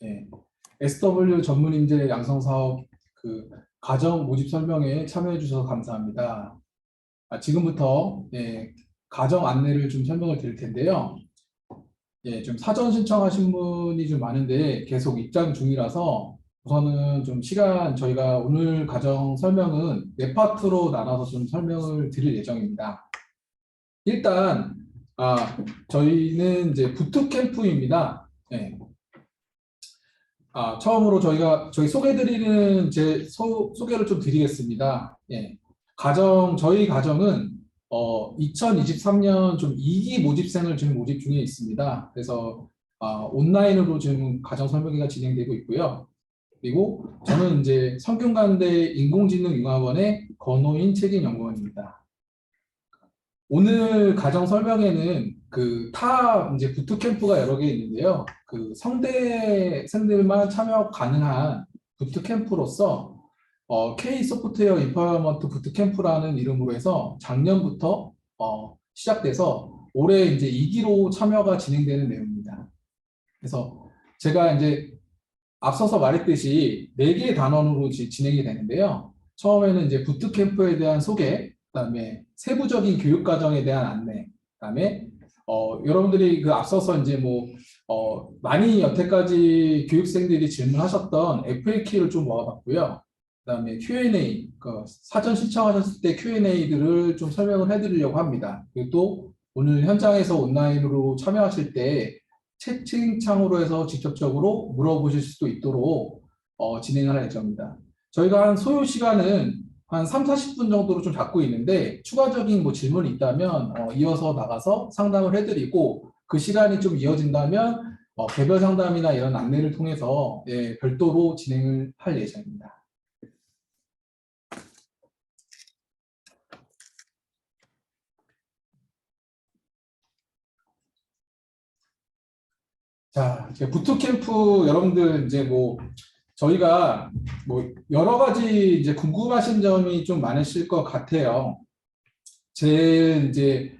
예. SW 전문 인재 양성 사업 그 가정 모집 설명회에 참여해 주셔서 감사합니다. 지금부터 가정 안내를 좀 설명을 드릴 텐데요. 좀 사전 신청하신 분이 좀 많은데 계속 입장 중이라서 우선은 좀 시간 저희가 오늘 가정 설명은 네 파트로 나눠서 좀 설명을 드릴 예정입니다. 일단 저희는 이제 부트캠프입니다. 처음으로 저희 소개드리는 소개를 좀 드리겠습니다. 저희 가정은 2023년 좀 2기 모집생을 지금 모집 중에 있습니다. 그래서 온라인으로 지금 가정 설명회가 진행되고 있고요. 그리고 저는 이제 성균관대 인공지능융합원의 권호인 책임연구원입니다. 오늘 가정 설명회는 이제 부트캠프가 여러 개 있는데요. 성대생들만 참여 가능한 부트캠프로서 K 소프트웨어 인파이어먼트 부트캠프라는 이름으로 해서 작년부터 시작돼서 올해 이제 2기로 참여가 진행되는 내용입니다. 그래서 제가 이제 앞서서 말했듯이 4개의 단원으로 진행이 되는데요. 처음에는 이제 부트캠프에 대한 소개, 그다음에 세부적인 교육 과정에 대한 안내, 그다음에 여러분들이 앞서서 이제 많이 여태까지 교육생들이 질문하셨던 FAQ를 좀 모아봤고요. 그다음에 Q&A, 사전 신청하셨을 때 Q&A들을 좀 설명을 해드리려고 합니다. 그리고 또 오늘 현장에서 온라인으로 참여하실 때 채팅창으로 해서 직접적으로 물어보실 수도 있도록 진행할 예정입니다. 저희가 소요 시간은 한 30-40분 정도로 좀 잡고 있는데 추가적인 질문이 있다면 이어서 나가서 상담을 해드리고 그 시간이 좀 이어진다면 개별 상담이나 이런 안내를 통해서 별도로 진행을 할 예정입니다. 자, 부트캠프 여러분들 이제 저희가 여러 가지 이제 궁금하신 점이 좀 많으실 것 같아요. 이제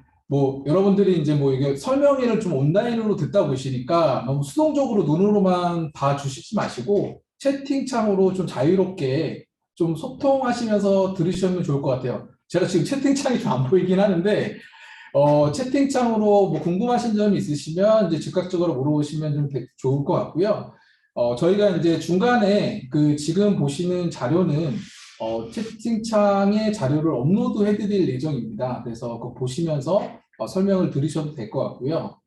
여러분들이 이제 이게 설명회를 좀 온라인으로 듣다 보시니까 너무 수동적으로 눈으로만 봐주시지 마시고 채팅창으로 좀 자유롭게 좀 소통하시면서 들으시면 좋을 것 같아요. 제가 지금 채팅창이 좀 안 보이긴 하는데 채팅창으로 궁금하신 점이 있으시면 이제 즉각적으로 물어보시면 좀 좋을 것 같고요. 저희가 이제 중간에 지금 보시는 자료는 채팅창에 자료를 업로드 해드릴 예정입니다. 그래서 그거 보시면서 설명을 들으셔도 될 것 같고요.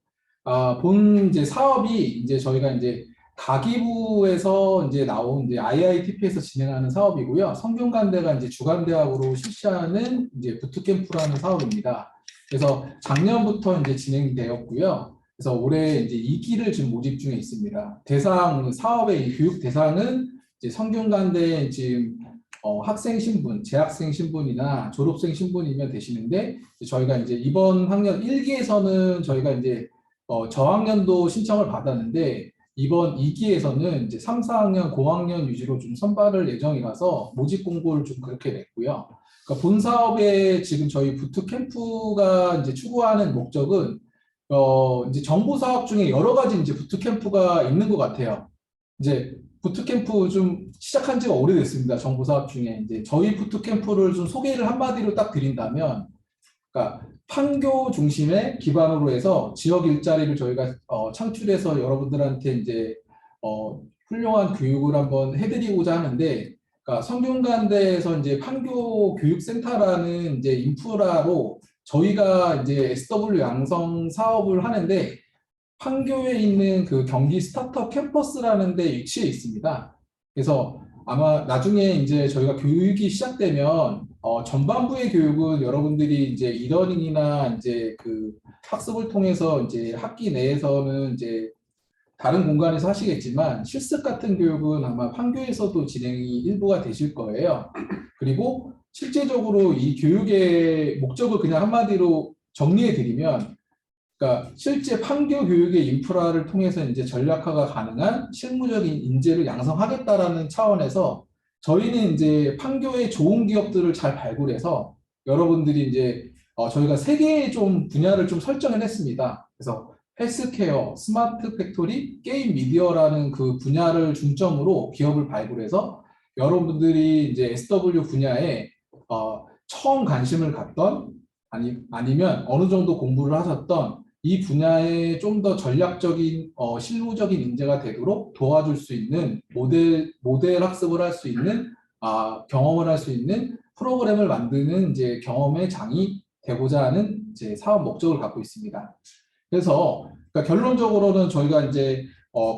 이제 사업이 이제 저희가 이제 가기부에서 이제 나온 이제 IITP에서 진행하는 사업이고요. 성균관대가 이제 주관대학으로 실시하는 이제 부트캠프라는 사업입니다. 그래서 작년부터 이제 진행되었고요. 그래서 올해 이제 2기를 지금 모집 중에 있습니다. 사업의 교육 대상은 이제 성균관대 지금 학생 신분, 재학생 신분이나 졸업생 신분이면 되시는데 저희가 이제 이번 학년 1기에서는 저희가 이제 저학년도 신청을 받았는데 이번 2기에서는 이제 3, 4학년, 고학년 위주로 좀 선발을 예정이라서 모집 공고를 좀 그렇게 냈고요. 그러니까 본 사업에 지금 저희 부트캠프가 이제 추구하는 목적은 이제 정보 사업 중에 여러 가지 이제 부트캠프가 있는 것 같아요. 이제 부트캠프 좀 시작한 지가 오래됐습니다. 정보 사업 중에 이제 저희 부트캠프를 좀 소개를 한마디로 딱 드린다면, 그러니까 판교 중심의 기반으로 해서 지역 일자리를 저희가 창출해서 여러분들한테 이제 훌륭한 교육을 한번 해드리고자 하는데, 그러니까 성균관대에서 이제 판교 교육센터라는 이제 인프라로 저희가 이제 SW 양성 사업을 하는데 판교에 있는 경기 스타트업 캠퍼스라는 데 위치해 있습니다. 그래서 아마 나중에 이제 저희가 교육이 시작되면 전반부의 교육은 여러분들이 이제 이러닝이나 이제 학습을 통해서 이제 학기 내에서는 이제 다른 공간에서 하시겠지만 실습 같은 교육은 아마 판교에서도 진행이 일부가 되실 거예요. 그리고 실제적으로 이 교육의 목적을 그냥 한마디로 정리해 드리면, 그러니까 실제 판교 교육의 인프라를 통해서 이제 전략화가 가능한 실무적인 인재를 양성하겠다라는 차원에서 저희는 이제 판교의 좋은 기업들을 잘 발굴해서 여러분들이 이제 저희가 3개의 좀 분야를 좀 설정을 했습니다. 그래서 헬스케어, 스마트 팩토리, 게임 미디어라는 그 분야를 중점으로 기업을 발굴해서 여러분들이 이제 SW 분야에 처음 관심을 갖던 아니면 어느 정도 공부를 하셨던 이 분야에 좀 더 전략적인 실무적인 인재가 되도록 도와줄 수 있는 모델 학습을 할 수 있는 경험을 할 수 있는 프로그램을 만드는 이제 경험의 장이 되고자 하는 이제 사업 목적을 갖고 있습니다. 그래서 그러니까 결론적으로는 저희가 이제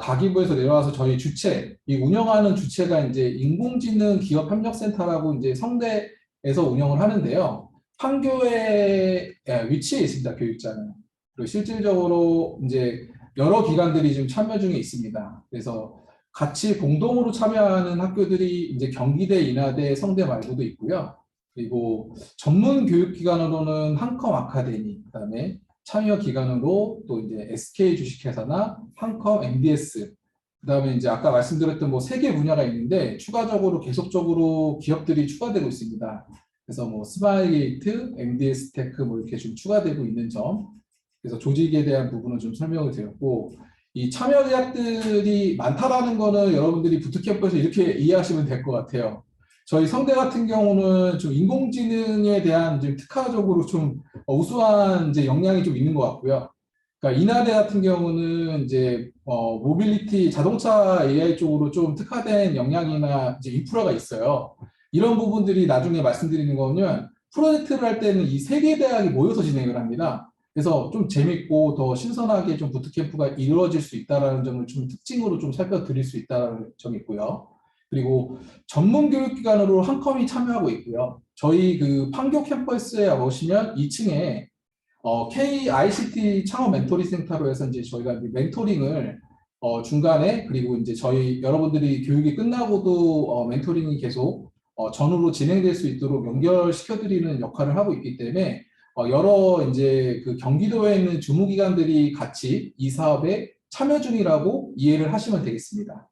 가기부에서 내려와서 저희 주체, 이 운영하는 주체가 이제 인공지능 기업 협력센터라고 이제 성대에서 운영을 하는데요. 판교에 위치해 있습니다. 교육자는. 그리고 실질적으로 이제 여러 기관들이 지금 참여 중에 있습니다. 그래서 같이 공동으로 참여하는 학교들이 이제 경기대, 인하대, 성대 말고도 있고요. 그리고 전문 교육기관으로는 한컴 아카데미, 그다음에 참여 기관으로 또 이제 SK 주식회사나 한컴 MDS, 그다음에 이제 아까 말씀드렸던 뭐 세 개 분야가 있는데 추가적으로 계속적으로 기업들이 추가되고 있습니다. 그래서 뭐 스마일게이트, MDS 테크 뭐 이렇게 좀 추가되고 있는 점. 그래서 조직에 대한 부분은 좀 설명을 드렸고, 이 참여 대학들이 많다라는 거는 여러분들이 부트캠프에서 이렇게 이해하시면 될 것 같아요. 저희 성대 같은 경우는 좀 인공지능에 대한 좀 특화적으로 좀 우수한 이제 역량이 좀 있는 것 같고요. 그러니까 인하대 같은 경우는 이제 모빌리티 자동차 AI 쪽으로 좀 특화된 역량이나 이제 인프라가 있어요. 이런 부분들이 나중에 말씀드리는 거는 프로젝트를 할 때는 이 세 개 대학이 모여서 진행을 합니다. 그래서 좀 재밌고 더 신선하게 좀 부트캠프가 이루어질 수 있다는 점을 좀 특징으로 좀 살펴드릴 수 있다는 점이 있고요. 그리고 전문 교육기관으로 한컴이 참여하고 있고요. 저희 그 판교 캠퍼스에 오시면 2층에 KICT 창업 멘토링 센터로 해서 이제 저희가 멘토링을 중간에 그리고 이제 저희 여러분들이 교육이 끝나고도 멘토링이 계속 전후로 진행될 수 있도록 연결시켜드리는 역할을 하고 있기 때문에 여러 이제 그 경기도에 있는 주무기관들이 같이 이 사업에 참여 중이라고 이해를 하시면 되겠습니다.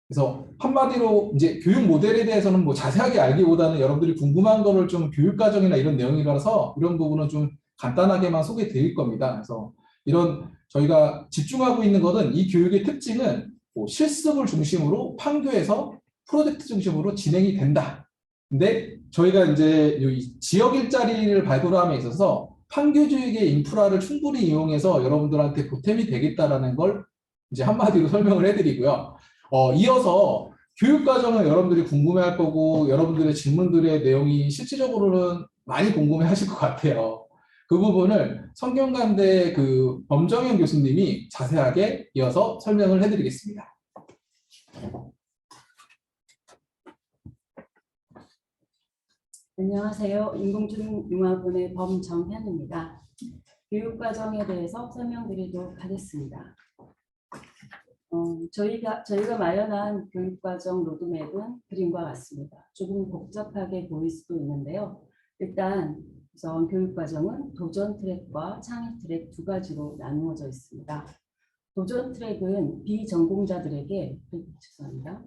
그래서 한마디로 이제 교육 모델에 대해서는 뭐 자세하게 알기보다는 여러분들이 궁금한 거를 좀 교육과정이나 이런 내용이라서 이런 부분은 좀 간단하게만 소개해 드릴 겁니다. 그래서 이런 저희가 집중하고 있는 것은 이 교육의 특징은 뭐 실습을 중심으로 판교에서 프로젝트 중심으로 진행이 된다. 근데 저희가 이제 지역 일자리를 발굴함에 있어서 판교 지역의 인프라를 충분히 이용해서 여러분들한테 보탬이 되겠다라는 걸 이제 한마디로 설명을 해드리고요. 이어서 교육과정은 여러분들이 궁금해할 거고 여러분들의 질문들의 내용이 실질적으로는 많이 궁금해하실 것 같아요. 그 부분을 성균관대 그 범정현 교수님이 자세하게 이어서 설명을 해드리겠습니다. 안녕하세요. 인공지능융합원의 범정현입니다. 교육과정에 대해서 설명드리도록 하겠습니다. 저희가 마련한 교육과정 로드맵은 그림과 같습니다. 조금 복잡하게 보일 수도 있는데요. 일단 우선 교육과정은 도전 트랙과 창의 트랙 두 가지로 나누어져 있습니다. 도전 트랙은 비전공자들에게 죄송합니다.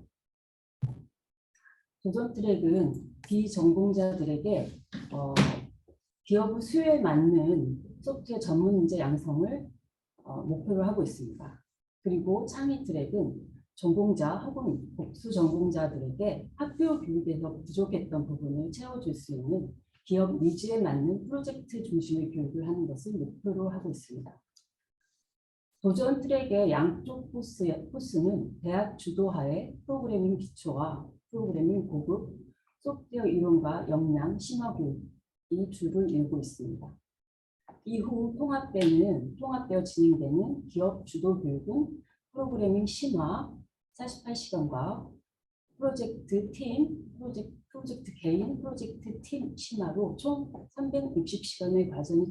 도전 트랙은 비전공자들에게 기업 수요에 맞는 소프트웨어 전문 인재 양성을 목표로 하고 있습니다. 그리고 창의 트랙은 전공자 혹은 복수 전공자들에게 학교 교육에서 부족했던 부분을 채워줄 수 있는 기업 니즈에 맞는 프로젝트 중심의 교육을 하는 것을 목표로 하고 있습니다. 도전 트랙의 양쪽 코스는 대학 주도하에 프로그래밍 기초와 프로그래밍 고급, 소프트웨어 이론과 역량, 심화 교육이 주를 이루고 있습니다. 이후 통합되어 진행되는 기업 주도 교육은 프로그래밍 심화 48시간과 프로젝트 개인, 프로젝트 팀 심화로 총 360시간의 과정이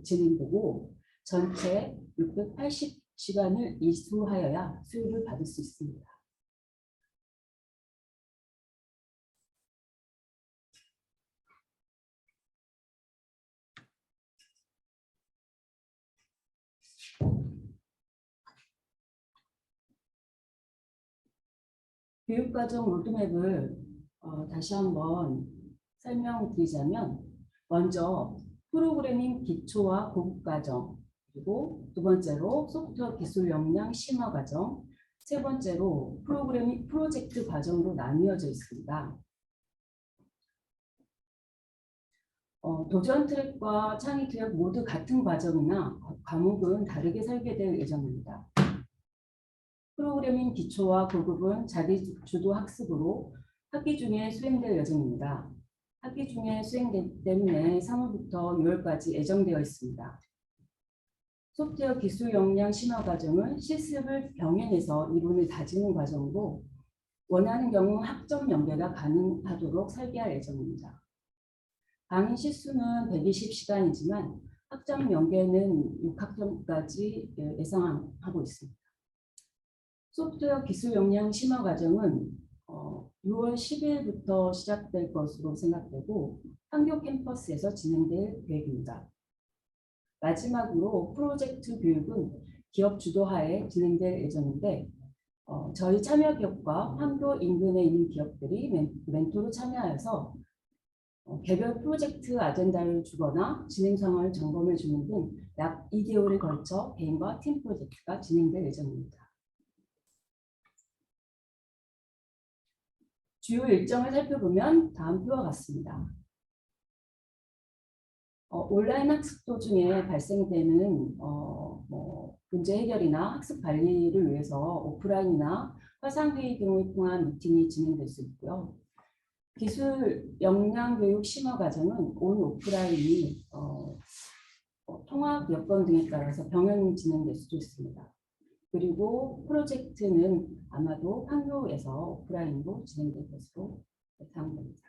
진행되고 전체 680시간을 이수하여야 수요를 받을 수 있습니다. 교육과정 로드맵을 다시 한번 설명드리자면 먼저 프로그래밍 기초와 고급 과정, 그리고 두 번째로 소프트웨어 기술 역량 심화 과정, 세 번째로 프로그래밍 프로젝트 과정으로 나뉘어져 있습니다. 도전 트랙과 창의 트랙 모두 같은 과정이나 과목은 다르게 설계될 예정입니다. 프로그래밍 기초와 고급은 자기주도 학습으로 학기 중에 수행될 예정입니다. 학기 중에 수행되기 때문에 3월부터 6월까지 예정되어 있습니다. 소프트웨어 기술 역량 심화 과정은 실습을 병행해서 이론을 다지는 과정으로 원하는 경우 학점 연계가 가능하도록 설계할 예정입니다. 강의 시수는 120시간이지만 학점 연계는 6학점까지 예상하고 있습니다. 소프트웨어 기술 역량 심화 과정은 6월 10일부터 시작될 것으로 생각되고 판교 캠퍼스에서 진행될 계획입니다. 마지막으로 프로젝트 교육은 기업 주도하에 진행될 예정인데 저희 참여 기업과 판교 인근에 있는 기업들이 멘토로 참여하여서 개별 프로젝트 아젠다를 주거나 진행 상황을 점검해 주는 등 약 2개월에 걸쳐 개인과 팀 프로젝트가 진행될 예정입니다. 주요 일정을 살펴보면 다음 표와 같습니다. 온라인 학습 도중에 발생되는 문제 해결이나 학습 관리를 위해서 오프라인이나 화상회의 등을 통한 미팅이 진행될 수 있고요. 기술 역량 교육 심화 과정은 온 오프라인이 통합 여건 등에 따라서 병행이 진행될 수도 있습니다. 그리고 프로젝트는 아마도 판교에서 오프라인으로 진행될 것으로 예상됩니다.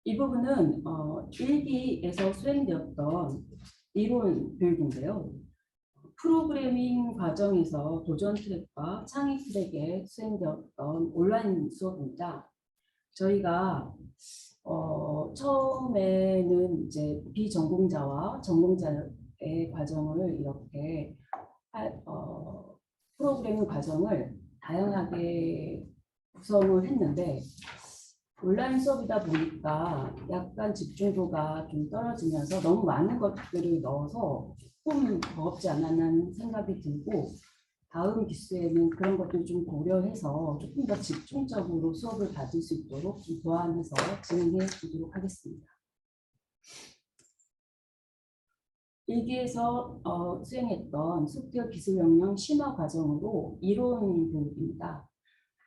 이 부분은 1기에서 수행되었던 이론 교육인데요. 프로그래밍 과정에서 도전 트랙과 창의 트랙에 수행되었던 온라인 수업입니다. 저희가 처음에는 이제 비전공자와 전공자의 과정을 이렇게 프로그래밍 과정을 다양하게 구성을 했는데 온라인 수업이다 보니까 약간 집중도가 좀 떨어지면서 너무 많은 것들을 넣어서 조금 버겁지 않았나 생각이 들고 다음 기수에는 그런 것들을 좀 고려해서 조금 더 집중적으로 수업을 받을 수 있도록 좀 보완해서 진행해 보도록 하겠습니다. 1기에서 수행했던 소프트웨어 기술 역량 심화 과정으로 이론 교육입니다.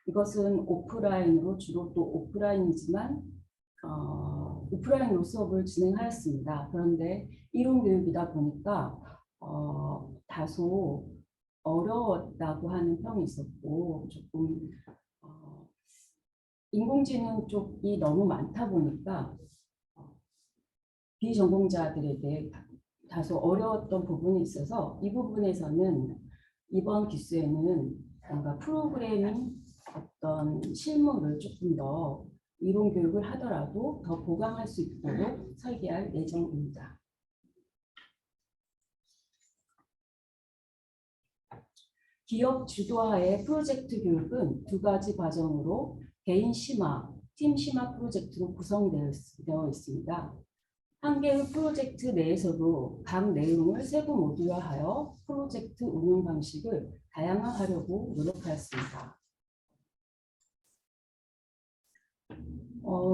이것은 오프라인으로 주로 또 오프라인이지만 오프라인으로 수업을 진행하였습니다. 그런데 이론 교육이다 보니까 다소 어려웠다고 하는 평이 있었고 조금 인공지능 쪽이 너무 많다 보니까 비전공자들에게 다소 어려웠던 부분이 있어서 이 부분에서는 이번 기수에는 뭔가 프로그래밍 어떤 실무를 조금 더 이론 교육을 하더라도 더 보강할 수 있도록 설계할 예정입니다. 기업 주도하의 프로젝트 교육은 두 가지 과정으로 개인 심화, 팀 심화 프로젝트로 구성되어 있습니다. 한 개의 프로젝트 내에서도 각 내용을 세부 모듈화하여 프로젝트 운영 방식을 다양화하려고 노력하였습니다.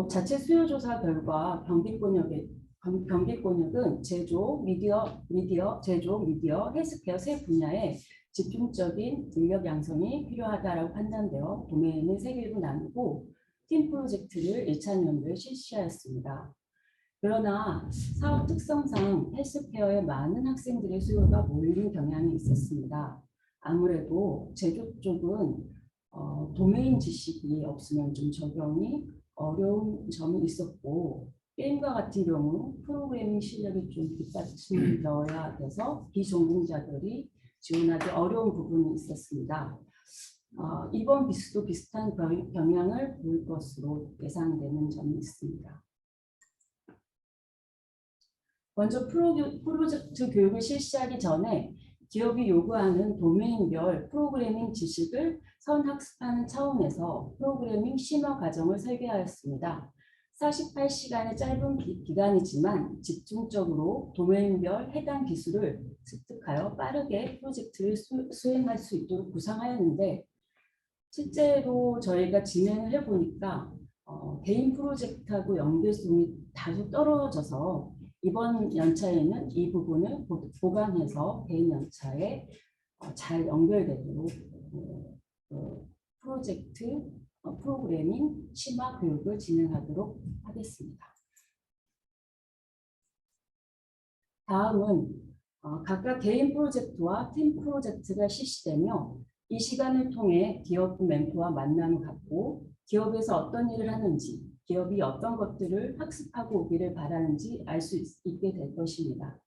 자체 수요조사 결과 경기권역은 제조, 미디어, 헬스케어 세 분야에 집중적인 인력 양성이 필요하다고 판단되어 도메인을 3개로 나누고 팀 프로젝트를 1차 연도에 실시하였습니다. 그러나 사업 특성상 헬스케어에 많은 학생들의 수요가 몰린 경향이 있었습니다. 아무래도 제조 쪽은 도메인 지식이 없으면 좀 적용이 어려운 점이 있었고 게임과 같은 경우 프로그래밍 실력이 좀 뒷받침되어야 돼서 비전공자들이 지원하기 어려운 부분이 있었습니다. 이번 기수도 비슷한 경향을 보일 것으로 예상되는 점이 있습니다. 먼저 프로젝트 교육을 실시하기 전에 기업이 요구하는 도메인별 프로그래밍 지식을 선학습하는 차원에서 프로그래밍 심화 과정을 설계하였습니다. 48시간의 짧은 기간이지만 집중적으로 도메인별 해당 기술을 습득하여 빠르게 프로젝트를 수행할 수 있도록 구상하였는데, 실제로 저희가 진행을 해보니까 개인 프로젝트하고 연계성이 다소 떨어져서 이번 연차에는 이 부분을 보강해서 개인 연차에 잘 연결되도록 프로젝트 프로그래밍 심화 교육을 진행하도록 하겠습니다. 다음은 각각 개인 프로젝트와 팀 프로젝트가 실시되며 이 시간을 통해 기업 멘토와 만남을 갖고 기업에서 어떤 일을 하는지, 기업이 어떤 것들을 학습하고 오기를 바라는지 알 수 있게 될 것입니다.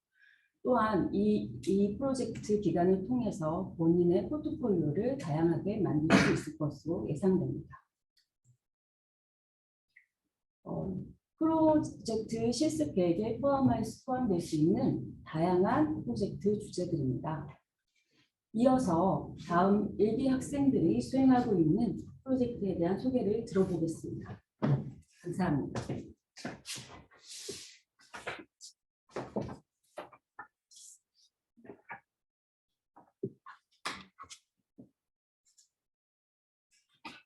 또한 이 프로젝트 기간을 통해서 본인의 포트폴리오를 다양하게 만들 수 있을 것으로 예상됩니다. 프로젝트 실습 계획에 포함될 수 있는 다양한 프로젝트 주제들입니다. 이어서 다음 일기 학생들이 수행하고 있는 프로젝트에 대한 소개를 들어보겠습니다. 감사합니다.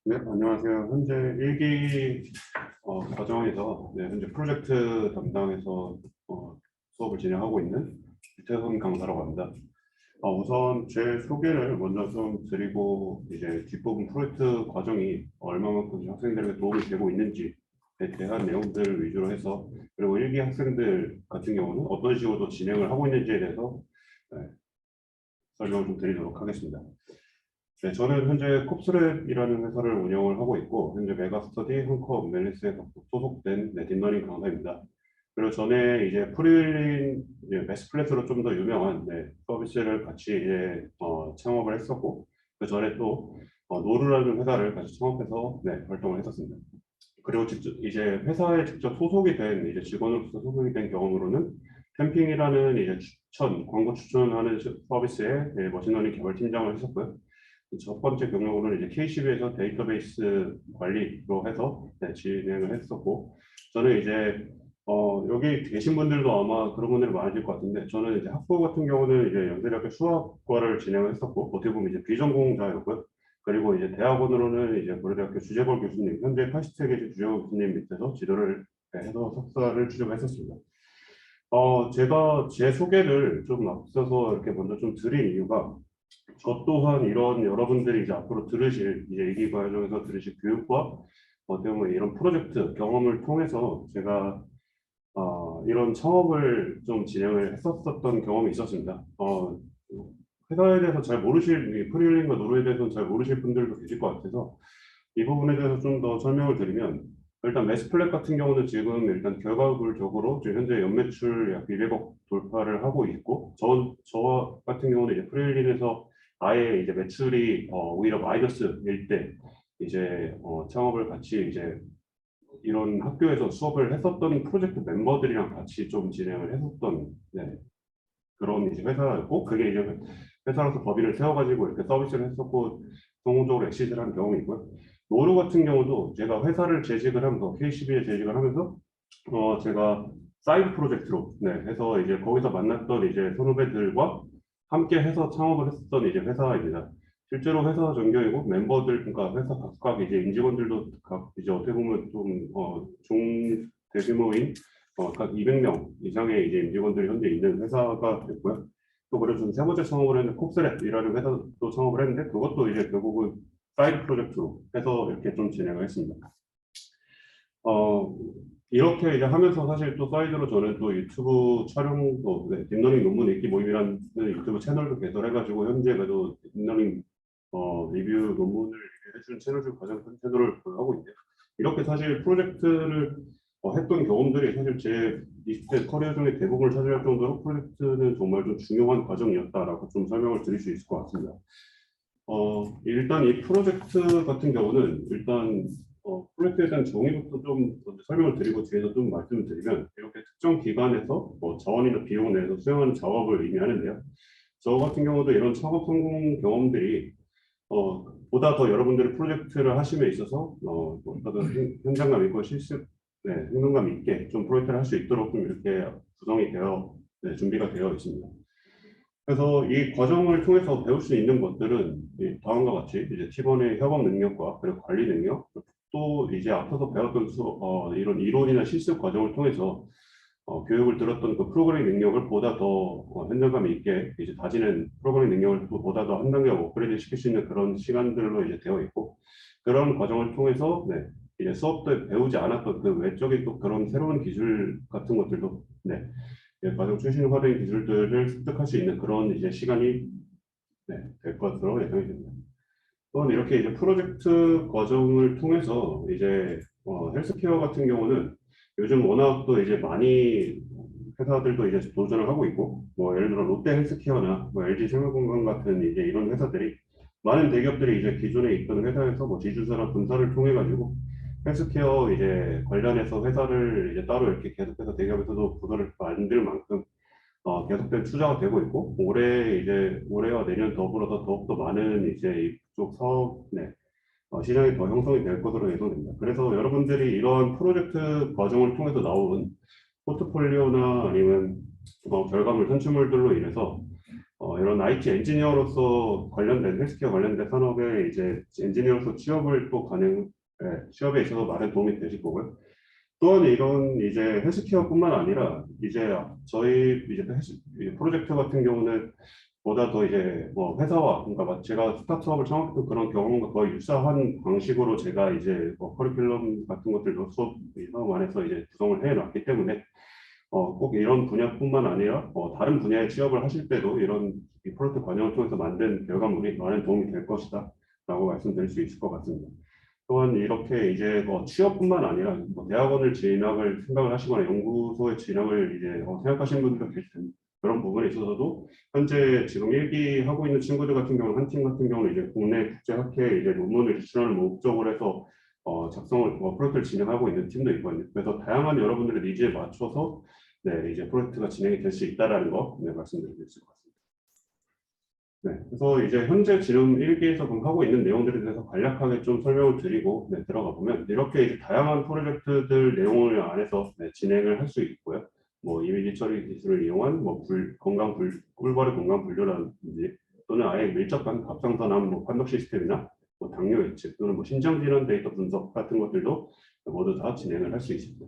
네, 안녕하세요. 현재 1기 과정에서 현재 프로젝트 담당에서 수업을 진행하고 있는 유태훈 강사라고 합니다. 우선 제 소개를 먼저 좀 드리고 이제 뒷부분 프로젝트 과정이 얼마만큼 학생들에게 도움이 되고 있는지에 대한 내용들 위주로 해서, 그리고 1기 학생들 같은 경우는 어떤 식으로 진행을 하고 있는지에 대해서 설명을 좀 드리도록 하겠습니다. 네, 저는 현재 콥스랩이라는 회사를 운영을 하고 있고, 현재 메가스터디 한컵 멜리스에 소속된 딥러닝 강사입니다. 그리고 전에 이제 프리윌링 베스트플랫으로 좀 더 유명한 서비스를 같이 이제 창업을 했었고, 그 전에 또 노루라는 회사를 같이 창업해서 활동을 했었습니다. 그리고 직접 이제 회사에 직접 소속이 된 이제 직원으로서 소속이 된 경험으로는 캠핑이라는 이제 광고 추천하는 서비스의 머신러닝 개발 팀장을 했었고요. 첫 번째 경력으로는 이제 KCB에서 데이터베이스 관리로 해서 진행을 했었고, 저는 이제 여기 계신 분들도 아마 그런 분들이 많으실 것 같은데, 저는 이제 학부 같은 경우는 이제 연세대학교 수학과를 진행을 했었고, 어떻게 보면 이제 비전공자였고요. 그리고 이제 대학원으로는 이제 고려대학교 주재걸 교수님, 현재 파시트에 계신 주재걸 교수님 밑에서 지도를 해서 석사를 취득했었습니다. 제가 제 소개를 좀 앞서서 이렇게 먼저 좀 드린 이유가, 저 또한 이런 여러분들이 이제 앞으로 들으실 이제 일기 과정에서 들으실 교육과 어떻게 보면 이런 프로젝트 경험을 통해서 제가 이런 창업을 좀 진행을 했었던 경험이 있었습니다. 회사에 대해서 잘 모르실, 프리윌링과 노루에 대해서 잘 모르실 분들도 계실 것 같아서 이 부분에 대해서 좀 더 설명을 드리면, 일단 매스플랫 같은 경우는 지금 일단 결과물적으로 지금 현재 연매출 약 200억 돌파를 하고 있고, 저 같은 경우는 이제 프리윌링에서 아예 이제 매출이 오히려 마이너스일 때 이제 창업을 같이 이제 이런 학교에서 수업을 했었던 프로젝트 멤버들이랑 같이 좀 진행을 했었던 그런 이제 회사였고, 그게 이제 회사로서 법인을 세워가지고 이렇게 서비스를 했었고 성공적으로 엑시트를 한 경험이 있고요. 노루 같은 경우도 제가 회사를 재직을 하면서 KCB에 재직을 하면서 제가 사이드 프로젝트로 해서 이제 거기서 만났던 이제 선후배들과 함께 해서 창업을 했었던 이제 회사입니다. 실제로 회사 전경이고 멤버들, 그러니까 회사 각각 이제 임직원들도 각 이제 어떻게 보면 좀 대규모인 각 200명 이상의 이제 임직원들이 현재 있는 회사가 됐고요. 또 그래서 세 번째 창업을 했는데 콥스랩이라는 회사도 창업을 했는데, 그것도 이제 결국은 사이드 프로젝트로 해서 이렇게 좀 진행을 했습니다. 이렇게 이제 하면서 사실 또 사이드로 저는 또 유튜브 촬영도 딥러닝 논문 읽기 모임이라는 유튜브 채널도 개설해가지고 현재 그래도 딥러닝 리뷰 논문을 해주는 채널 중 가장 큰 채널을 하고 있는데, 이렇게 사실 프로젝트를 했던 경험들이 사실 제 20대 커리어 중에 대부분을 차지할 정도로 프로젝트는 정말 좀 중요한 과정이었다라고 좀 설명을 드릴 수 있을 것 같습니다. 일단 이 프로젝트 같은 경우는 일단 프로젝트에 대한 정의부터 좀 먼저 설명을 드리고 뒤에서 좀 말씀을 드리면, 이렇게 특정 기관에서 자원이나 비용을 내서 수행하는 작업을 의미하는데요. 저 같은 경우도 이런 창업 성공 경험들이 보다 더 여러분들이 프로젝트를 하심에 있어서 어떤 현장감 있고 실습 네, 생동감 있게 좀 프로젝트를 할 수 있도록 좀 이렇게 구성이 되어 준비가 되어 있습니다. 그래서 이 과정을 통해서 배울 수 있는 것들은 다음과 같이 이제 팀원의 협업 능력과 그리고 관리 능력, 또 이제 앞서서 배웠던 이런 이론이나 실습 과정을 통해서 교육을 들었던 그 프로그래밍 능력을 보다 더 현장감 있게 이제 다지는 프로그래밍 능력을 또 보다 더 한 단계 업그레이드 시킬 수 있는 그런 시간들로 이제 되어 있고, 그런 과정을 통해서 이제 수업 때 배우지 않았던 그 외적인 또 그런 새로운 기술 같은 것들도 과정 최신화된 기술들을 습득할 수 있는 그런 이제 시간이 될 것으로 예상이 됩니다. 또한 이렇게 이제 프로젝트 과정을 통해서 이제 헬스케어 같은 경우는 요즘 워낙 또 이제 많이 회사들도 이제 도전을 하고 있고, 뭐 예를 들어 롯데 헬스케어나 뭐 LG 생활건강 같은 이제 이런 회사들이, 많은 대기업들이 이제 기존에 있던 회사에서 뭐 지주사나 분사를 통해 가지고 헬스케어 이제 관련해서 회사를 이제 따로 이렇게 계속해서 대기업에서도 부서를 만들 만큼 계속된 투자가 되고 있고, 올해와 내년 더불어서 더욱더 많은 이제 이쪽 사업 시장이 더 형성이 될 것으로 예상됩니다. 그래서 여러분들이 이런 프로젝트 과정을 통해서 나온 포트폴리오나 아니면 결과물 산출물들로 인해서 이런 IT 엔지니어로서 관련된 헬스케어 관련된 산업에 이제 엔지니어로서 취업을 또 취업에 있어서 많은 도움이 되실 거고요. 또한 이런 이제 헬스케어뿐만 아니라 이제 저희 이제 프로젝트 같은 경우는 보다 더 이제 뭐 회사와, 그러니까 제가 스타트업을 창업했던 그런 경험과 거의 유사한 방식으로 제가 이제 커리큘럼 같은 것들도 수업 안에서 이제 구성을 해놨기 때문에 꼭 이런 분야뿐만 아니라 다른 분야에 취업을 하실 때도 이런 이 프로젝트 과정을 통해서 만든 결과물이 많은 도움이 될 것이다라고 말씀드릴 수 있을 것 같습니다. 또한 이렇게 이제 취업뿐만 아니라 대학원을 진학을 생각을 하시거나 연구소에 진학을 이제 생각하시는 분들도 계실 텐데, 그런 부분에 있어서도 현재 지금 일기 하고 있는 친구들 같은 경우는, 한 팀 같은 경우는 이제 국내 국제학회 이제 논문을 제출하는 목적으로 해서 작성을 프로젝트를 진행하고 있는 팀도 있거든요. 그래서 다양한 여러분들의 니즈에 맞춰서 이제 프로젝트가 진행이 될 수 있다라는 거 말씀드릴 수 있을 것 같습니다. 그래서 이제 현재 지금 1기에서 하고 있는 내용들에 대해서 간략하게 좀 설명을 드리고 들어가 보면, 이렇게 이제 다양한 프로젝트들 내용을 안에서 진행을 할 수 있고요. 뭐 이미지 처리 기술을 이용한 뭐 꿀벌의 건강 분류라든지, 또는 아예 밀접한 갑상선암 뭐 판독 시스템이나 뭐 당뇨 예측, 또는 뭐 신장 질환 데이터 분석 같은 것들도 모두 다 진행을 할 수 있습니다.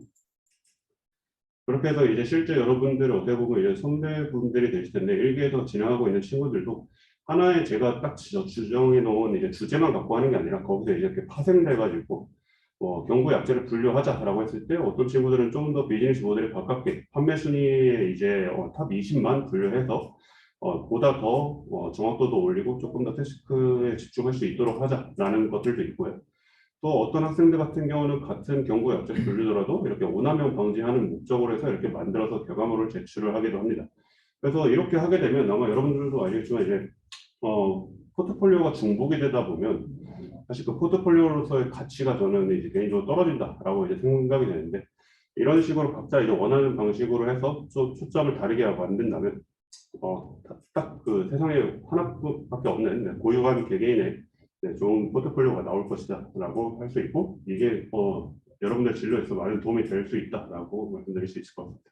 그렇게 해서 이제 실제 여러분들 어떻게 보면 이제 선배분들이 되실 텐데, 1기에서 진행하고 있는 친구들도 하나의 제가 딱 주정해 놓은 이제 주제만 갖고 하는 게 아니라, 거기서 이제 이렇게 파생돼 가지고 경구 약재를 분류하자라고 했을 때, 어떤 친구들은 좀 더 비즈니스 모델에 가깝게 판매 순위에 이제 탑 20만 분류해서 보다 더 정확도도 올리고 조금 더 태스크에 집중할 수 있도록 하자라는 것들도 있고요. 또 어떤 학생들 같은 경우는 같은 경구 약재 분류더라도 이렇게 오남용 방지하는 목적으로 해서 이렇게 만들어서 결과물을 제출을 하기도 합니다. 그래서 이렇게 하게 되면 아마 여러분들도 알겠지만, 이제 포트폴리오가 중복이 되다 보면 사실 그 포트폴리오로서의 가치가 저는 이제 개인적으로 떨어진다라고 이제 생각이 되는데, 이런 식으로 각자 이제 원하는 방식으로 해서 초점을 다르게 만든다면 딱 그 세상에 하나밖에 없는 고유한 개개인의 좋은 포트폴리오가 나올 것이다라고 할 수 있고, 이게 여러분들 진로에서 많은 도움이 될 수 있다라고 말씀드릴 수 있을 것 같습니다.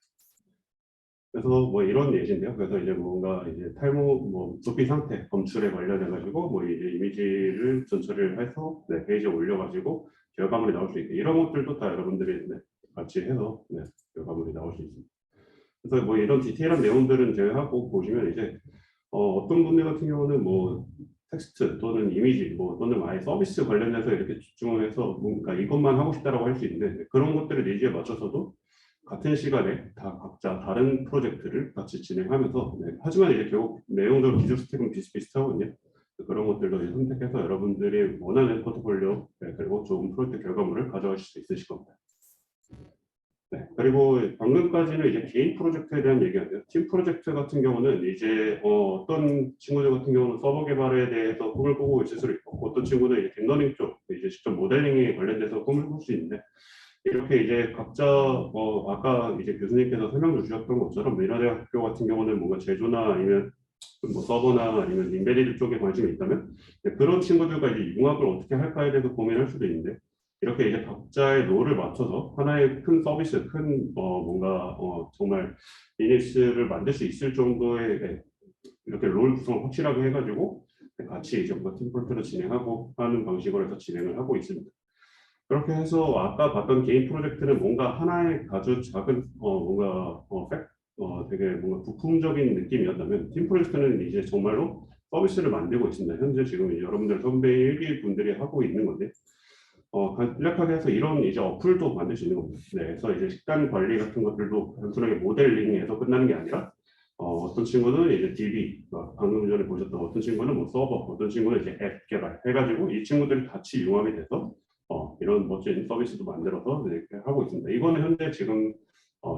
그래서 뭐 이런 예시인데요. 그래서 이제 뭔가 이제 탈모 뭐 두피 상태 검출에 관련해 가지고 뭐 이제 이미지를 전처리를 해서 페이지에 올려 가지고 결과물이 나올 수 있게, 이런 것들도 다 여러분들이 같이 해서 결과물이 나올 수 있습니다. 그래서 뭐 이런 디테일한 내용들은 제외하고 보시면, 이제 어떤 분들 같은 경우는 뭐 텍스트 또는 이미지 또는 아예 서비스 관련해서 이렇게 집중을 해서 뭔가 이것만 하고 싶다라고 할 수 있는데, 그런 것들을 니즈에 맞춰서도 같은 시간에 다 각자 다른 프로젝트를 같이 진행하면서 하지만 이제 결국 내용도 기술 스택은 비슷비슷하거든요. 그런 것들도 이제 선택해서 여러분들이 원하는 포트폴리오 그리고 좋은 프로젝트 결과물을 가져가실 수 있으실 겁니다. 그리고 방금까지는 이제 개인 프로젝트에 대한 얘기였는데요. 팀 프로젝트 같은 경우는 이제 어떤 친구들 같은 경우는 서버 개발에 대해서 꿈을 꾸고 있을 수도 있고, 어떤 친구는 이제 딥러닝 쪽 이제 직접 모델링에 관련돼서 꿈을 꿀 수 있는데, 이렇게 이제 각자 아까 이제 교수님께서 설명 주셨던 것처럼 미래대학교 같은 경우는 뭔가 제조나 아니면 뭐 서버나 아니면 인베디드 쪽에 관심이 있다면 그런 친구들과 이제 융합을 어떻게 할까에 대해서 고민할 수도 있는데, 이렇게 이제 각자의 롤을 맞춰서 하나의 큰 서비스, 큰 뭔가 정말 비즈니스를 만들 수 있을 정도의 이렇게 롤 구성을 확실하게 해가지고 같이 이제 뭔가 팀 프로젝트를 진행하고 하는 방식으로 해서 진행을 하고 있습니다. 그렇게 해서 아까 봤던 개인 프로젝트는 뭔가 하나의 아주 작은 뭔가 되게 뭔가 부품적인 느낌이었다면 팀 프로젝트는 이제 정말로 서비스를 만들고 있습니다. 현재 지금 이제 여러분들 선배 일기 분들이 하고 있는 건데 간략하게 해서 이런 이제 어플도 만들 수 있는 겁니다. 네, 그래서 이제 식단 관리 같은 것들도 단순하게 모델링에서 끝나는 게 아니라 어떤 친구는 이제 DB, 방금 전에 보셨던 어떤 친구는 뭐 서버, 어떤 친구는 이제 앱 개발 해가지고 이 친구들이 같이 융합이 돼서 이런 멋진 서비스도 만들어서 이렇게 하고 있습니다. 이거는 현재 지금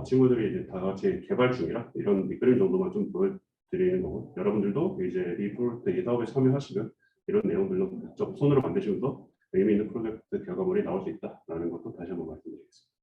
친구들이 이제 다 같이 개발 중이라 이런 밑그림 정도만 좀 보여드리는 거고 여러분들도 이제 이 프로젝트 이 사업에 참여하시면 이런 내용들로 직접 손으로 만드시면서 의미 있는 프로젝트 결과물이 나올 수 있다라는 것도 다시 한번 말씀드리겠습니다.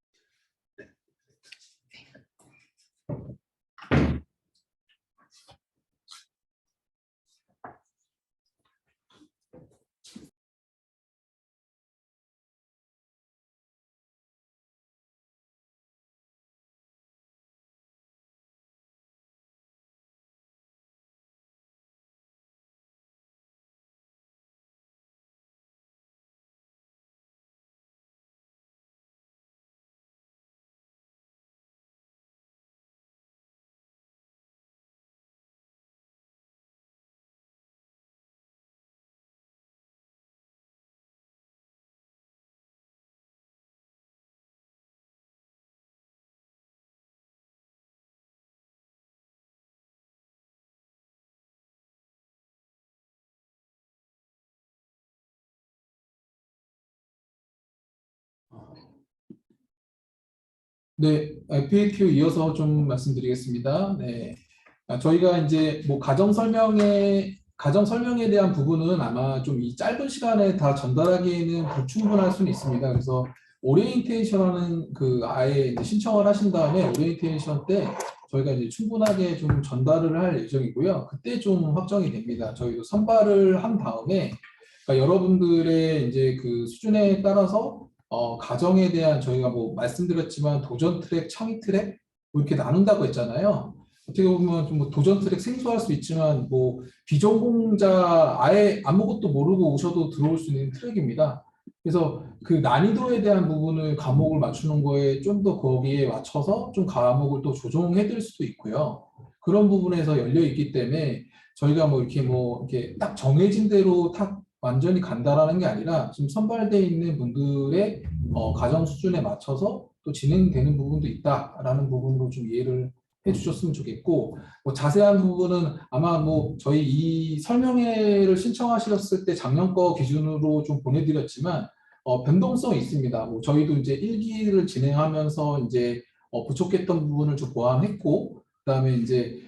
네, FAQ 이어서 좀 말씀드리겠습니다. 네. 저희가 이제 뭐 가정 설명에 대한 부분은 아마 좀 이 짧은 시간에 다 전달하기에는 불충분할 수는 있습니다. 그래서 오리엔테이션하는 그 아예 이제 신청을 하신 다음에 오리엔테이션 때 저희가 이제 충분하게 좀 전달을 할 예정이고요. 그때 좀 확정이 됩니다. 저희도 선발을 한 다음에 그러니까 여러분들의 이제 그 수준에 따라서 가정에 대한 저희가 뭐 말씀드렸지만 도전 트랙, 창의 트랙 뭐 이렇게 나눈다고 했잖아요. 어떻게 보면 좀 뭐 도전 트랙 생소할 수 있지만 뭐 비전공자 아예 아무것도 모르고 오셔도 들어올 수 있는 트랙입니다. 그래서 그 난이도에 대한 부분을 과목을 맞추는 거에 좀 더 거기에 맞춰서 좀 과목을 또 조정해 드릴 수도 있고요. 그런 부분에서 열려 있기 때문에 저희가 뭐 이렇게 딱 정해진 대로 딱 완전히 간다라는 게 아니라 지금 선발되어 있는 분들의 가정 수준에 맞춰서 또 진행되는 부분도 있다라는 부분으로 좀 이해를 해주셨으면 좋겠고 뭐 자세한 부분은 아마 뭐 저희 이 설명회를 신청하셨을 때 작년 거 기준으로 좀 보내드렸지만 변동성이 있습니다. 뭐 저희도 이제 1기를 진행하면서 이제 부족했던 부분을 좀 보완했고 그다음에 이제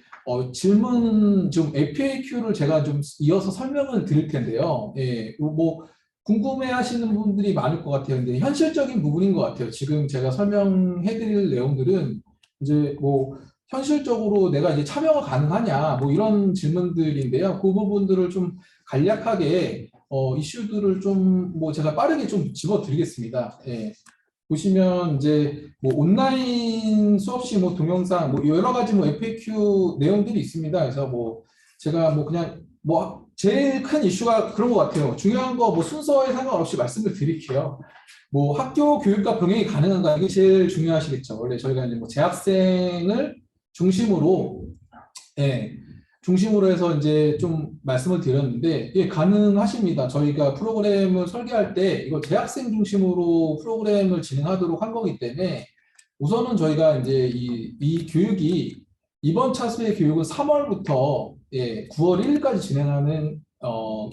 질문 좀 FAQ를 제가 좀 이어서 설명을 드릴 텐데요. 예, 뭐 궁금해하시는 분들이 많을 것 같아요. 근데 현실적인 부분인 것 같아요. 지금 제가 설명해드릴 내용들은 이제 뭐 현실적으로 내가 이제 참여가 가능하냐 뭐 이런 질문들인데요. 그 부분들을 좀 간략하게 이슈들을 좀 뭐 제가 빠르게 좀 집어드리겠습니다. 예. 보시면 이제 뭐 온라인 수업시 뭐 동영상 뭐 여러 가지 뭐 FAQ 내용들이 있습니다. 그래서 뭐 제가 뭐 그냥 뭐 제일 큰 이슈가 그런 것 같아요. 중요한 거 뭐 순서에 상관없이 말씀을 드릴게요. 뭐 학교 교육과 병행이 가능한가 이게 제일 중요하시겠죠. 원래 저희가 이제 뭐 재학생을 중심으로 예, 중심으로 해서 이제 좀 말씀을 드렸는데, 예, 가능하십니다. 저희가 프로그램을 설계할 때 이거 재학생 중심으로 프로그램을 진행하도록 한 거기 때문에 우선은 저희가 이제 이 교육이 이번 차수의 교육은 3월부터 예, 9월 1일까지 진행하는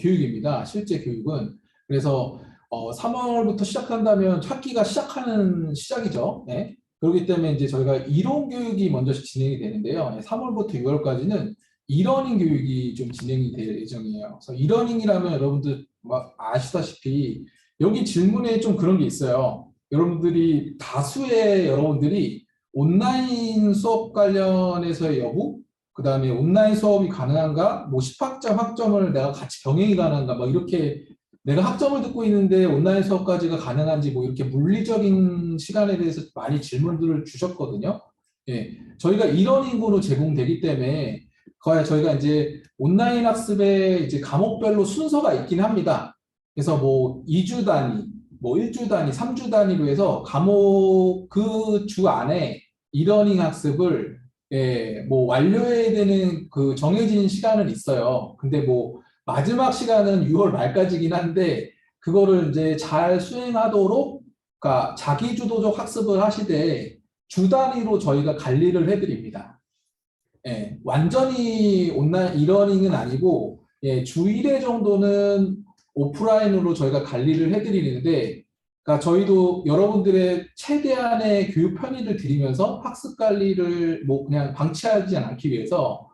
교육입니다. 실제 교육은. 그래서 3월부터 시작한다면 학기가 시작하는 시작이죠. 예. 그렇기 때문에 이제 저희가 이론 교육이 먼저 진행이 되는데요. 3월부터 6월까지는 이러닝 교육이 좀 진행이 될 예정이에요. 그래서 이러닝이라면 여러분들 막 아시다시피 여기 질문에 좀 그런 게 있어요. 여러분들이 다수의 여러분들이 온라인 수업 관련해서의 여부, 그 다음에 온라인 수업이 가능한가, 뭐 10학점 학점을 내가 같이 병행이 가능한가, 뭐 이렇게 내가 학점을 듣고 있는데 온라인 수업까지가 가능한지 뭐 이렇게 물리적인 시간에 대해서 많이 질문들을 주셨거든요. 예, 저희가 이러닝으로 제공되기 때문에 거의 저희가 이제 온라인 학습에 이제 과목별로 순서가 있긴 합니다. 그래서 뭐 2주 단위, 뭐 1주 단위, 3주 단위로 해서 과목 그 주 안에 이러닝 학습을 뭐 완료해야 되는 그 정해진 시간은 있어요. 근데 뭐 마지막 시간은 6월 말까지긴 한데 그거를 이제 잘 수행하도록 그러니까 자기 주도적 학습을 하시되 주 단위로 저희가 관리를 해드립니다. 예, 완전히 온라인 이러닝은 아니고 주 1회 정도는 오프라인으로 저희가 관리를 해드리는데 그러니까 저희도 여러분들의 최대한의 교육 편의를 드리면서 학습 관리를 뭐 그냥 방치하지 않기 위해서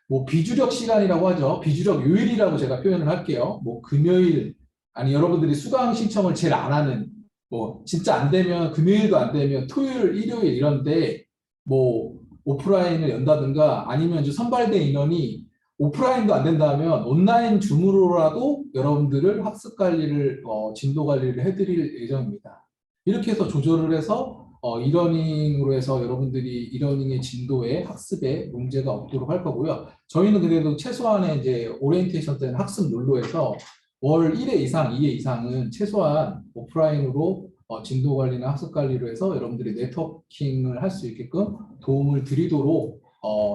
뭐 비주력 시간이라고 하죠. 비주력 요일이라고 제가 표현을 할게요. 뭐 금요일 아니 여러분들이 수강 신청을 제일 안 하는 뭐 진짜 안 되면 금요일도 안 되면 토요일, 일요일 이런데 뭐 오프라인을 연다든가 아니면 이제 선발된 인원이 오프라인도 안 된다면 온라인 줌으로라도 여러분들을 학습 관리를 진도 관리를 해드릴 예정입니다. 이렇게 해서 조절을 해서 이러닝으로 해서 여러분들이 이러닝의 진도에 학습에 문제가 없도록 할 거고요. 저희는 그래도 최소한의 이제 오리엔테이션 때는 학습 룰로에서 월 1회 이상, 2회 이상은 최소한 오프라인으로 진도 관리나 학습 관리로 해서 여러분들이 네트워킹을 할 수 있게끔 도움을 드리도록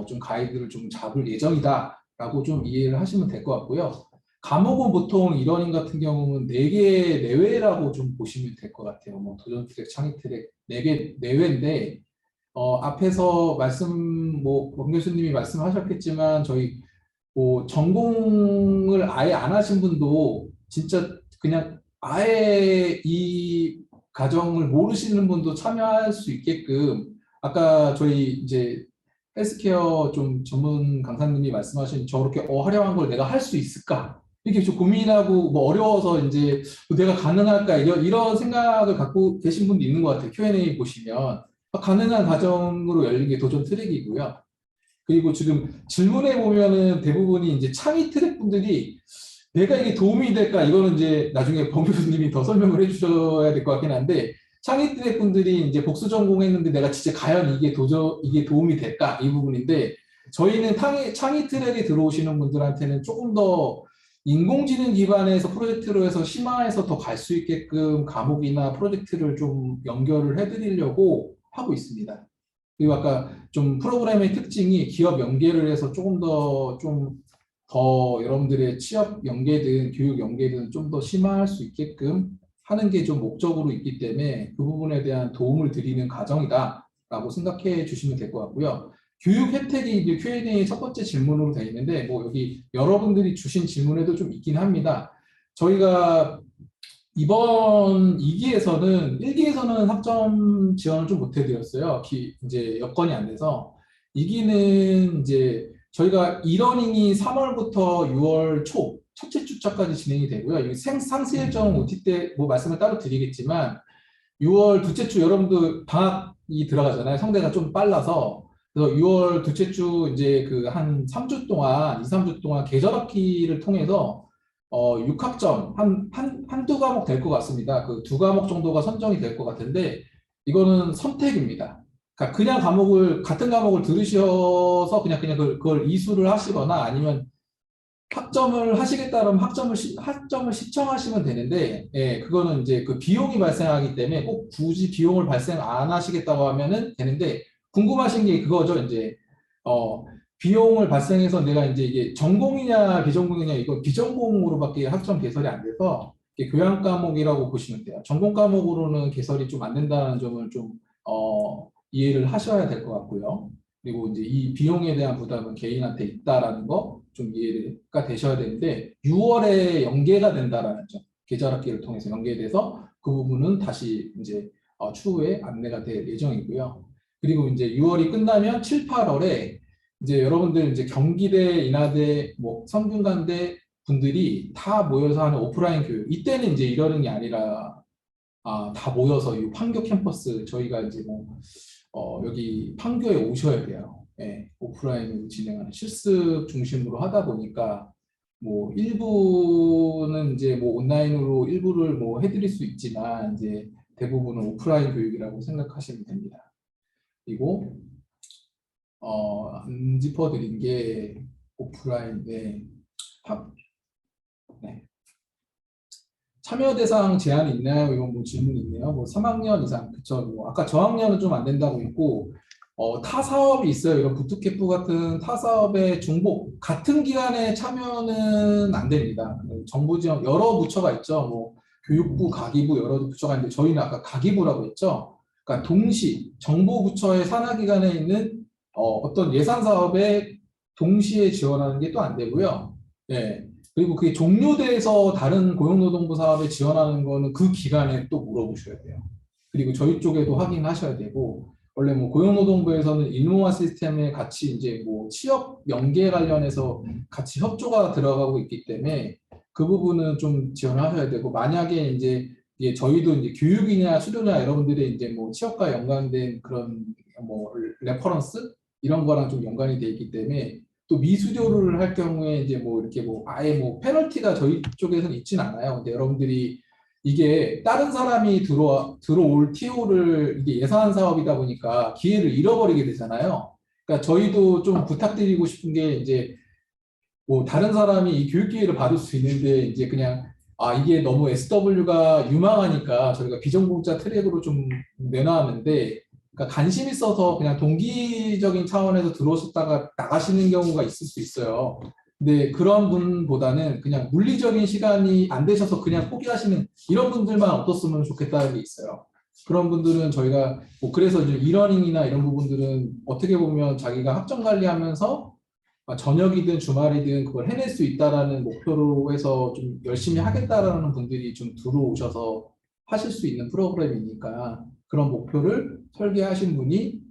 좀 가이드를 좀 잡을 예정이다라고 좀 이해를 하시면 될 것 같고요. 과목은 보통 이러닝 같은 경우는 4개 내외라고 좀 보시면 될 것 같아요. 뭐 도전 트랙, 창의 트랙 4개 내외인데 앞에서 원 교수님이 말씀하셨겠지만 저희 뭐 전공을 아예 안 하신 분도 진짜 그냥 아예 이 과정을 모르시는 분도 참여할 수 있게끔 아까 저희 이제 헬스케어 좀 전문 강사님이 말씀하신 저렇게 화려한 걸 내가 할 수 있을까? 이렇게 좀 고민하고 뭐 어려워서 이제 내가 가능할까 이런 생각을 갖고 계신 분도 있는 것 같아요. Q&A 보시면 가능한 과정으로 열린 게 도전 트랙이고요. 그리고 지금 질문해 보면은 대부분이 이제 창의 트랙 분들이 내가 이게 도움이 될까? 이거는 이제 나중에 범 교수님이 더 설명을 해주셔야 될 것 같긴 한데 창의 트랙 분들이 이제 복수 전공했는데 내가 진짜 과연 이게 도움이 될까? 이 부분인데 저희는 창의 트랙에 들어오시는 분들한테는 조금 더 인공지능 기반에서 프로젝트로 해서 심화해서 더 갈 수 있게끔 과목이나 프로젝트를 좀 연결을 해드리려고 하고 있습니다. 그리고 아까 좀 프로그램의 특징이 기업 연계를 해서 조금 더 여러분들의 취업 연계든 교육 연계든 좀 더 심화할 수 있게끔 하는 게 좀 목적으로 있기 때문에 그 부분에 대한 도움을 드리는 과정이다라고 생각해 주시면 될 것 같고요. 교육 혜택이 이제 Q&A 첫 번째 질문으로 되어 있는데 뭐 여기 여러분들이 주신 질문에도 좀 있긴 합니다. 저희가 이번 2기에서는 1기에서는 학점 지원을 좀 못 해드렸어요. 이제 여건이 안 돼서 2기는 이제 저희가 이러닝이 3월부터 6월 초 첫째 주차까지 진행이 되고요. 이 상세 일정은 OT 때 뭐 말씀을 따로 드리겠지만 6월 둘째 주 여러분들 방학이 들어가잖아요. 성대가 좀 빨라서 그래서 6월 둘째 주 이제 그 한 3주 동안 2, 3주 동안 계절학기를 통해서 6학점 한두 과목 될 것 같습니다. 그 두 과목 정도가 선정이 될 것 같은데 이거는 선택입니다. 그러니까 그냥 같은 과목을 들으셔서 그냥 그걸 이수를 하시거나 아니면 학점을 하시겠다면 학점을 시청하시면 되는데, 그거는 이제 그 비용이 발생하기 때문에 꼭 굳이 비용을 발생 안 하시겠다고 하면은 되는데, 궁금하신 게 그거죠. 이제, 비용을 발생해서 내가 이제 이게 전공이냐 비전공이냐 이거 비전공으로밖에 학점 개설이 안 돼서 이게 교양 과목이라고 보시면 돼요. 전공 과목으로는 개설이 좀 안 된다는 점을 좀, 이해를 하셔야 될 것 같고요. 그리고 이제 이 비용에 대한 부담은 개인한테 있다라는 거 좀 이해가 되셔야 되는데 6월에 연계가 된다라는 점, 계절학기를 통해서 연계돼서 그 부분은 다시 이제 추후에 안내가 될 예정이고요. 그리고 이제 6월이 끝나면 7, 8월에 이제 여러분들 이제 경기대, 인하대, 뭐 성균관대 분들이 다 모여서 하는 오프라인 교육. 이때는 이제 이러는 게 아니라 다 모여서 이 판교 캠퍼스 저희가 이제 뭐 여기 판교에 오셔야 돼요. 예, 오프라인으로 진행하는 실습 중심으로 하다 보니까 뭐 일부는 이제 뭐 온라인으로 일부를 뭐 해드릴 수 있지만 이제 대부분은 오프라인 교육이라고 생각하시면 됩니다. 그리고 안 짚어드린 게 오프라인인데 네. 참여 대상 제한이 있나요? 이런 뭐 질문이 있네요. 뭐 3학년 이상 그쵸? 뭐 아까 저학년은 좀 안 된다고 있고 타 사업이 있어요. 이런 부트캠프 같은 타 사업의 중복 같은 기간에 참여는 안 됩니다. 정부 지원 여러 부처가 있죠. 뭐 교육부, 가기부 여러 부처가 있는데 저희는 아까 가기부라고 했죠. 그러니까 동시 정부 부처의 산하 기관에 있는 어떤 예산 사업에 동시에 지원하는 게 또 안 되고요. 예. 그리고 그게 종료돼서 다른 고용노동부 사업에 지원하는 거는 그 기간에 또 물어보셔야 돼요. 그리고 저희 쪽에도 확인하셔야 되고, 원래 뭐 고용노동부에서는 인노화 시스템에 같이 이제 뭐 취업 연계 관련해서 같이 협조가 들어가고 있기 때문에 그 부분은 좀 지원하셔야 되고, 만약에 이제 저희도 이제 교육이냐 수료냐 여러분들의 이제 뭐 취업과 연관된 그런 뭐 레퍼런스 이런 거랑 좀 연관이 돼 있기 때문에 또 미수료를 할 경우에 이제 뭐 이렇게 뭐 아예 뭐 페널티가 저희 쪽에서는 있진 않아요. 근데 여러분들이 이게 다른 사람이 들어올 TO를 이게 예산한 사업이다 보니까 기회를 잃어버리게 되잖아요. 그러니까 저희도 좀 부탁드리고 싶은 게 이제 뭐 다른 사람이 이 교육 기회를 받을 수 있는데 이제 그냥 이게 너무 SW가 유망하니까 저희가 비전공자 트랙으로 좀 내놨는데 그러니까 관심 있어서 그냥 동기적인 차원에서 들어오셨다가 나가시는 경우가 있을 수 있어요. 근데 그런 분보다는 그냥 물리적인 시간이 안 되셔서 그냥 포기하시는 이런 분들만 없었으면 좋겠다는 게 있어요. 그런 분들은 저희가 뭐 그래서 이제 이러닝이나 이런 부분들은 어떻게 보면 자기가 학점 관리하면서 저녁이든 주말이든 그걸 해낼 수 있다라는 목표로 해서 좀 열심히 하겠다라는 분들이 좀 들어오셔서 하실 수 있는 프로그램이니까 그런 목표를 설계하신 분이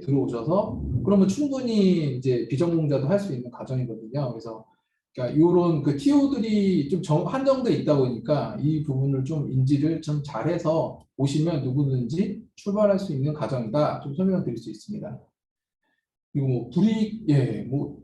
들어오셔서 그러면 충분히 이제 비전공자도 할 수 있는 과정이거든요. 그래서 그러니까 이런 그 TO들이 좀 한정돼 있다 보니까 이 부분을 좀 인지를 좀 잘해서 오시면 누구든지 출발할 수 있는 과정이다. 좀 설명드릴 수 있습니다. 그리고 뭐 불이익 뭐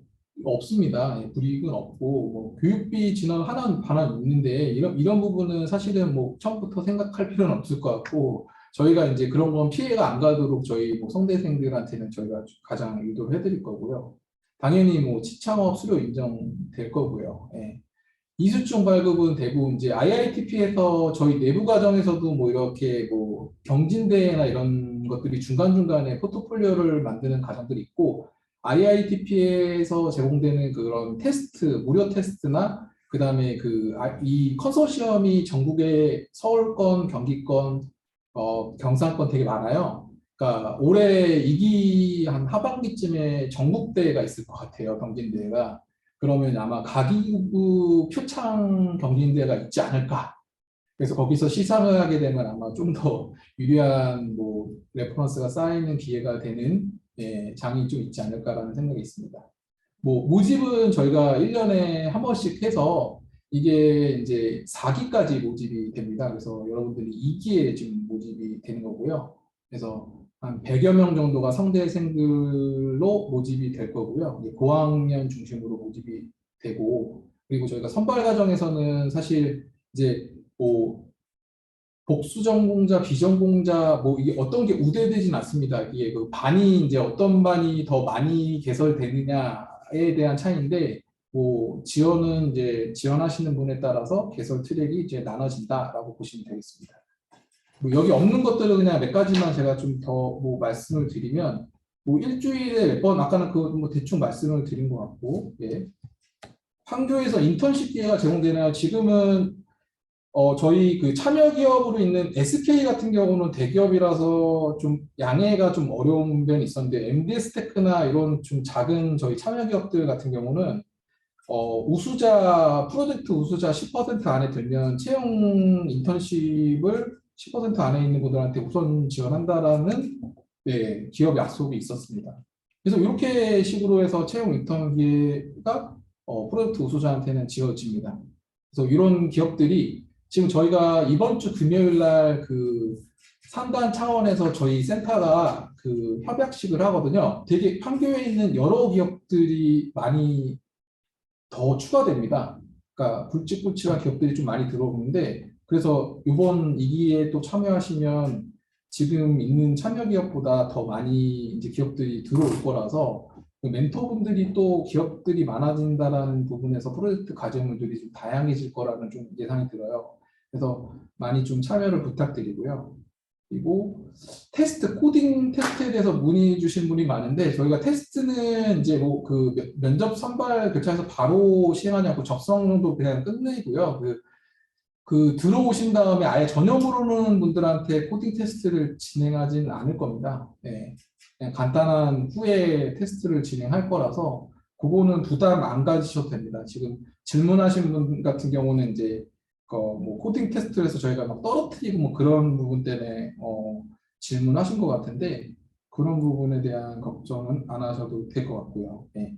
없습니다. 불이익은 없고 뭐 교육비 지원 하나는 반환 있는데 이런 부분은 사실은 뭐 처음부터 생각할 필요는 없을 것 같고 저희가 이제 그런 건 피해가 안 가도록 저희 뭐 성대생들한테는 저희가 가장 유도를 해드릴 거고요. 당연히 뭐 시창업 수료 인정될 거고요. 예. 이수충 발급은 대부분 이제 IITP에서 저희 내부 과정에서도 뭐 이렇게 뭐 경진대회나 이런 것들이 중간중간에 포트폴리오를 만드는 과정들이 있고 IITP에서 제공되는 그런 테스트, 무료 테스트나 그다음에 이 컨소시엄이 전국에 서울권, 경기권, 경상권 되게 많아요. 그러니까 올해 이기 한 하반기쯤에 전국대회가 있을 것 같아요. 경진대회가. 그러면 아마 가기부 표창 경진대회가 있지 않을까. 그래서 거기서 시상을 하게 되면 아마 좀 더 유리한 뭐 레퍼런스가 쌓이는 기회가 되는 장이 좀 있지 않을까라는 생각이 있습니다. 뭐 모집은 저희가 1년에 한 번씩 해서 이게 이제 4기까지 모집이 됩니다. 그래서 여러분들이 2기에 지금 모집이 되는 거고요. 그래서 한 100여 명 정도가 성대생들로 모집이 될 거고요. 고학년 중심으로 모집이 되고 그리고 저희가 선발 과정에서는 사실 이제 뭐 복수 전공자, 비전공자 뭐 이게 어떤 게 우대되진 않습니다. 이게 그 반이 이제 어떤 반이 더 많이 개설되느냐에 대한 차이인데 뭐 지원은 이제 지원하시는 분에 따라서 개설 트랙이 이제 나눠진다라고 보시면 되겠습니다. 뭐 여기 없는 것들은 그냥 몇 가지만 제가 좀 더 뭐 말씀을 드리면 뭐 일주일에 몇 번 아까는 그 뭐 대충 말씀을 드린 것 같고 판교에서 인턴십 기회가 제공되나요? 지금은 저희 그 참여 기업으로 있는 SK 같은 경우는 대기업이라서 좀 양해가 좀 어려운 면이 있었는데 MDS 테크나 이런 좀 작은 저희 참여 기업들 같은 경우는 프로젝트 우수자 10% 안에 들면 채용 인턴십을 10% 안에 있는 분들한테 우선 지원한다라는 기업 약속이 있었습니다. 그래서 이렇게 식으로 해서 채용 인턴 기회가 프로젝트 우수자한테는 지어집니다. 그래서 이런 기업들이 지금 저희가 이번 주 금요일 날 그 상단 차원에서 저희 센터가 그 협약식을 하거든요. 되게 판교에 있는 여러 기업들이 많이 더 추가됩니다. 그러니까 굵직굵직한 기업들이 좀 많이 들어오는데 그래서 이번 2기에 또 참여하시면 지금 있는 참여 기업보다 더 많이 이제 기업들이 들어올 거라서 그 멘토분들이 또 기업들이 많아진다라는 부분에서 프로젝트 과제물들이 좀 다양해질 거라는 좀 예상이 들어요. 그래서 많이 좀 참여를 부탁드리고요. 그리고 테스트, 코딩 테스트에 대해서 문의 주신 분이 많은데 저희가 테스트는 이제 뭐 그 면접 선발 교차해서 바로 시행하지 않고 적성도 그냥 끝내고요. 그 들어오신 다음에 아예 전혀 모르는 분들한테 코딩 테스트를 진행하지는 않을 겁니다. 네. 그냥 간단한 후에 테스트를 진행할 거라서 그거는 부담 안 가지셔도 됩니다. 지금 질문하신 분 같은 경우는 이제 뭐 코딩 테스트에서 저희가 막 떨어뜨리고 뭐 그런 부분 때문에 질문하신 것 같은데 그런 부분에 대한 걱정은 안 하셔도 될 것 같고요. 네.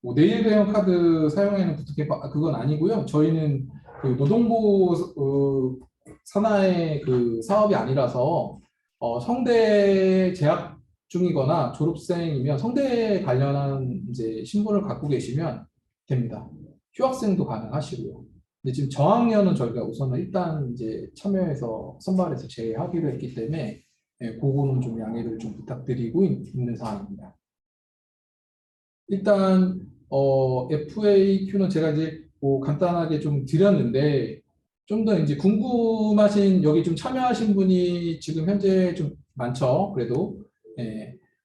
뭐 내일 배움 카드 사용에는 부탁해 그건 아니고요. 저희는 그 노동부 산하의 그 사업이 아니라서 성대 재학 중이거나 졸업생이면 성대 관련한 이제 신분을 갖고 계시면 됩니다. 휴학생도 가능하시고요. 근데 지금 저학년은 저희가 우선은 일단 이제 참여해서 선발해서 제외하기로 했기 때문에 그거는 좀 양해를 좀 부탁드리고 있는 상황입니다. 일단 FAQ는 제가 이제 뭐 간단하게 좀 드렸는데 좀 더 이제 궁금하신 여기 좀 참여하신 분이 지금 현재 좀 많죠. 그래도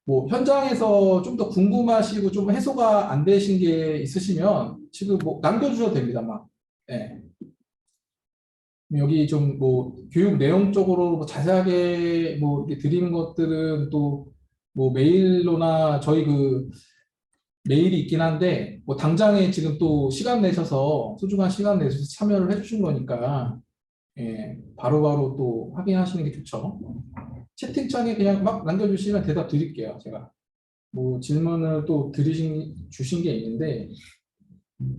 뭐 현장에서 좀 더 궁금하시고 좀 해소가 안 되신 게 있으시면 지금 뭐 남겨주셔도 됩니다. 막 여기 좀 뭐 교육 내용 쪽으로 뭐 자세하게 뭐 이렇게 드리는 것들은 또 뭐 메일로나 저희 그 메일이 있긴 한데 뭐 당장에 지금 또 시간 내셔서 소중한 시간 내셔서 참여를 해주신 거니까 바로바로 또 확인하시는 게 좋죠. 채팅창에 그냥 막 남겨주시면 대답 드릴게요. 제가 뭐 질문을 또 주신 게 있는데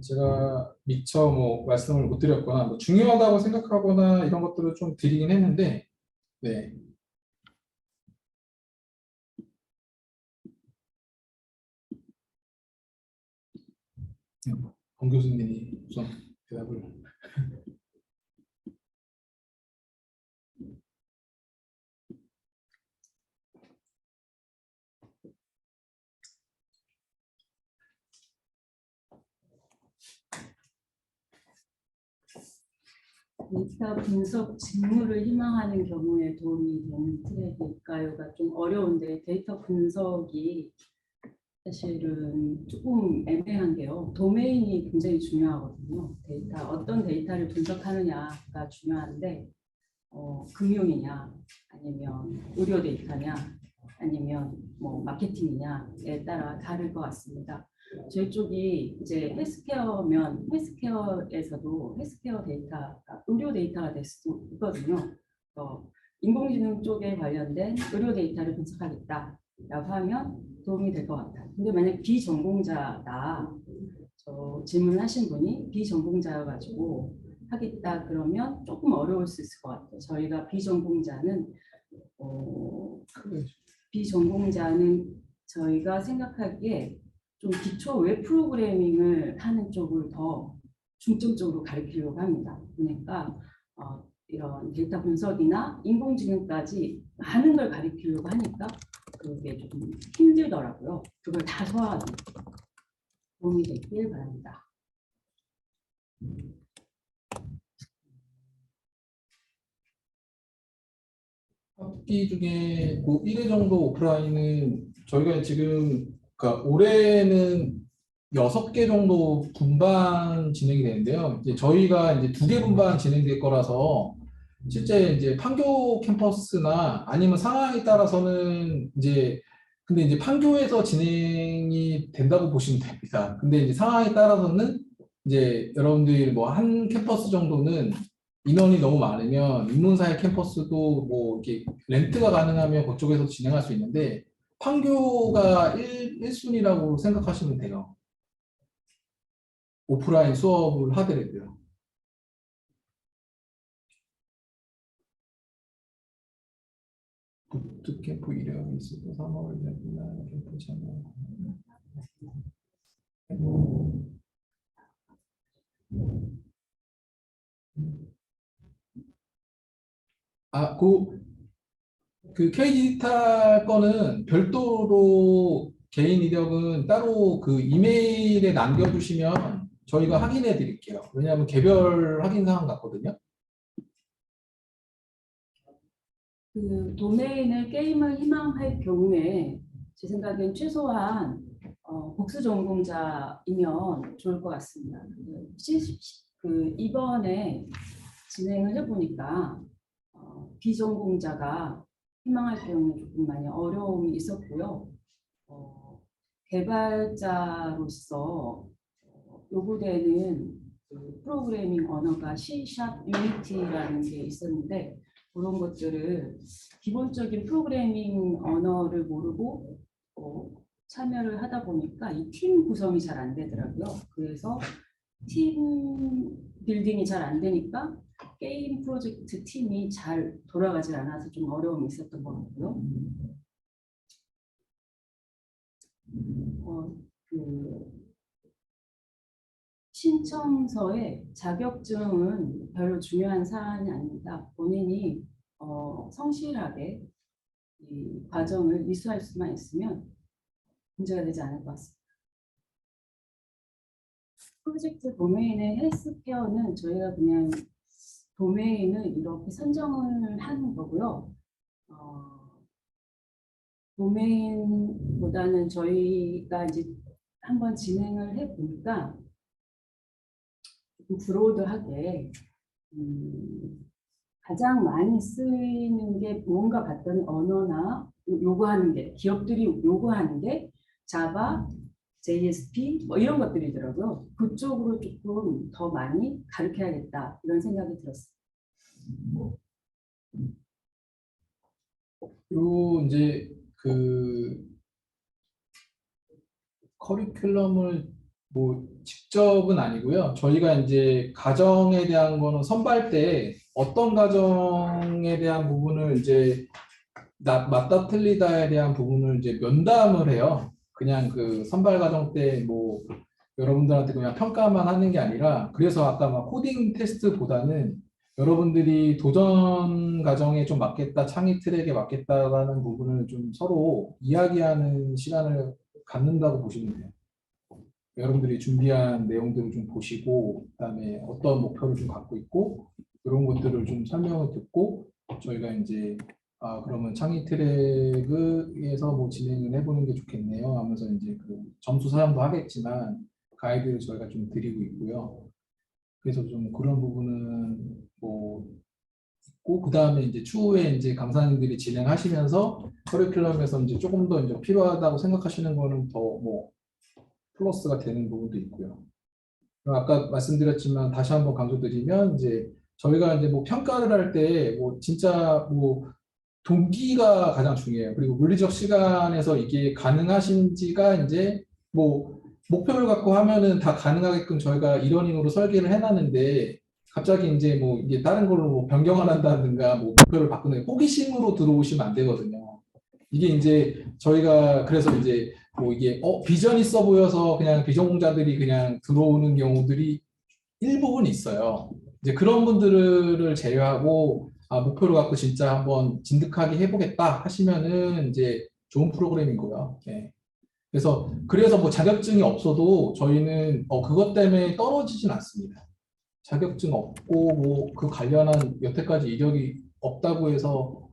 제가 미처 뭐 말씀을 못 드렸거나 뭐 중요하다고 생각하거나 이런 것들을 좀 드리긴 했는데 네. 권 교수님이 우선 대답을 데이터 분석 직무를 희망하는 경우에 도움이 되는 트랙일까요가 좀 어려운데 데이터 분석이 사실은 조금 애매한 게요. 도메인이 굉장히 중요하거든요. 어떤 데이터를 분석하느냐가 중요한데 금융이냐 아니면 의료 데이터냐 아니면 뭐 마케팅이냐에 따라 다를 것 같습니다. 저희 쪽이 이제 헬스케어면 헬스케어에서도 헬스케어 데이터가 의료 데이터가 될 수 있거든요. 인공지능 쪽에 관련된 의료 데이터를 분석하겠다라고 하면 도움이 될 것 같아요. 근데 만약 비전공자다, 질문하신 분이 비전공자여가지고 하겠다 그러면 조금 어려울 수 있을 것 같아요. 저희가 비전공자는 저희가 생각하기에 좀 기초 웹 프로그래밍을 하는 쪽을 더 중점적으로 가르치려고 합니다. 그러니까 이런 데이터 분석이나 인공지능까지 많은 걸 가르치려고 하니까 그게 좀 힘들더라고요. 그걸 다 소화하는 도움이 되길 바랍니다. 학기 중에 뭐 1회 정도 오프라인은 저희가 지금 그러니까 올해는 6개 정도 분반 진행이 되는데요. 이제 저희가 이제 2개 분반 진행될 거라서 실제 이제 판교 캠퍼스나 아니면 상황에 따라서는 이제 근데 이제 판교에서 진행이 된다고 보시면 됩니다. 근데 이제 상황에 따라서는 이제 여러분들이 뭐 한 캠퍼스 정도는 인원이 너무 많으면 인문사회 캠퍼스도 뭐 이렇게 렌트가 가능하면 그쪽에서 진행할 수 있는데 판교가 1순위라고 생각하시면 돼요. 오프라인 수업을 하더라도요. 부트캠프 이력이 있어도 3월 되구나 캠프 참여. 아, 그 K디지털 거는 별도로 개인 이력은 따로 그 이메일에 남겨주시면 저희가 확인해 드릴게요. 왜냐하면 개별 확인 사항 같거든요. 그 도메인을 게임을 희망할 경우에 제 생각엔 최소한 복수 전공자이면 좋을 것 같습니다. 그 이번에 진행을 해보니까 비전공자가 희망할 경우에 조금 많이 어려움이 있었고요. 개발자로서 요구되는 그 프로그래밍 언어가 C# 유니티라는 게 있었는데 그런 것들을 기본적인 프로그래밍 언어를 모르고 참여를 하다 보니까 이 팀 구성이 잘 안 되더라고요. 그래서 팀 빌딩이 잘 안 되니까 게임 프로젝트 팀이 잘 돌아가지 않아서 좀 어려움이 있었던 것 같고요. 그 신청서에 자격증은 별로 중요한 사안이 아닙니다. 본인이 성실하게 이 과정을 이수할 수만 있으면 문제가 되지 않을 것 같습니다. 프로젝트 도메인의 헬스케어는 저희가 그냥 도메인을 이렇게 선정을 하는 거고요. 도메인보다는 저희가 이제 한번 진행을 해보니까 브로드하게 가장 많이 쓰이는 게 뭔가 봤더니 언어나 요구하는 게 기업들이 요구하는 게 자바, JSP 뭐 이런 것들이더라고요. 그쪽으로 조금 더 많이 가르쳐야겠다 이런 생각이 들었어요. 요 이제 그 커리큘럼을 뭐 직접은 아니고요. 저희가 이제 가정에 대한 거는 선발 때 어떤 가정에 대한 부분을 이제 맞다 틀리다에 대한 부분을 이제 면담을 해요. 그냥 그 선발 과정 때 뭐 여러분들한테 그냥 평가만 하는 게 아니라 그래서 아까 막 코딩 테스트보다는 여러분들이 도전 과정에 좀 맞겠다, 창의 트랙에 맞겠다라는 부분을 좀 서로 이야기하는 시간을 갖는다고 보시면 돼요. 여러분들이 준비한 내용들을 좀 보시고 그다음에 어떤 목표를 좀 갖고 있고 이런 것들을 좀 설명을 듣고 저희가 이제 그러면 창의 트랙에서 뭐 진행을 해보는 게 좋겠네요 하면서 이제 그 점수 사용도 하겠지만 가이드를 저희가 좀 드리고 있고요. 그래서 좀 그런 부분은 뭐 있고 그 다음에 이제 추후에 이제 강사님들이 진행하시면서 커리큘럼에서 이제 조금 더 이제 필요하다고 생각하시는 거는 더 뭐 플러스가 되는 부분도 있고요. 아까 말씀드렸지만 다시 한번 강조드리면 이제 저희가 이제 뭐 평가를 할 때 뭐 진짜 뭐 동기가 가장 중요해요. 그리고 물리적 시간에서 이게 가능하신지가 이제 뭐 목표를 갖고 하면은 다 가능하게끔 저희가 이러닝으로 설계를 해놨는데 갑자기 이제 뭐 이게 다른 걸로 뭐 변경을 한다든가 뭐 목표를 바꾸는 호기심으로 들어오시면 안 되거든요. 이게 이제 저희가 그래서 이제 뭐 이게 비전 있어 보여서 그냥 비전공자들이 그냥 들어오는 경우들이 일부분 있어요. 이제 그런 분들을 제외하고 목표를 갖고 진짜 한번 진득하게 해보겠다 하시면은 이제 좋은 프로그램이고요. 네. 그래서 뭐 자격증이 없어도 저희는 그것 때문에 떨어지진 않습니다. 자격증 없고 뭐 그 관련한 여태까지 이력이 없다고 해서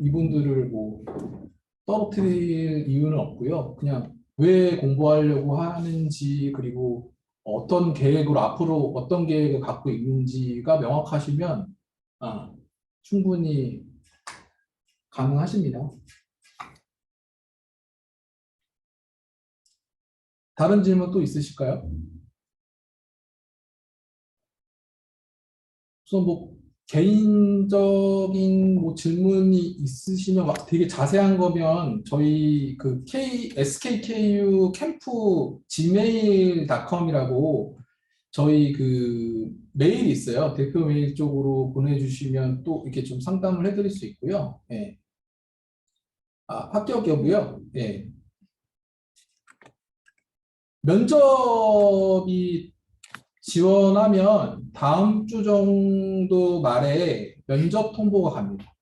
이분들을 뭐 떨어뜨릴 이유는 없고요. 그냥 왜 공부하려고 하는지 그리고 어떤 계획으로 앞으로 어떤 계획을 갖고 있는지가 명확하시면 충분히 가능하십니다. 다른 질문 또 있으실까요? 우선 뭐 개인적인 뭐 질문이 있으시면 막 되게 자세한 거면 저희 그 SKKU 캠프 gmail.com이라고 저희 그 메일이 있어요. 대표 메일 쪽으로 보내주시면 또 이렇게 좀 상담을 해드릴 수 있고요. 예. 합격 여부요? 예. 면접이 지원하면 다음 주 정도 말에 면접 통보가 갑니다.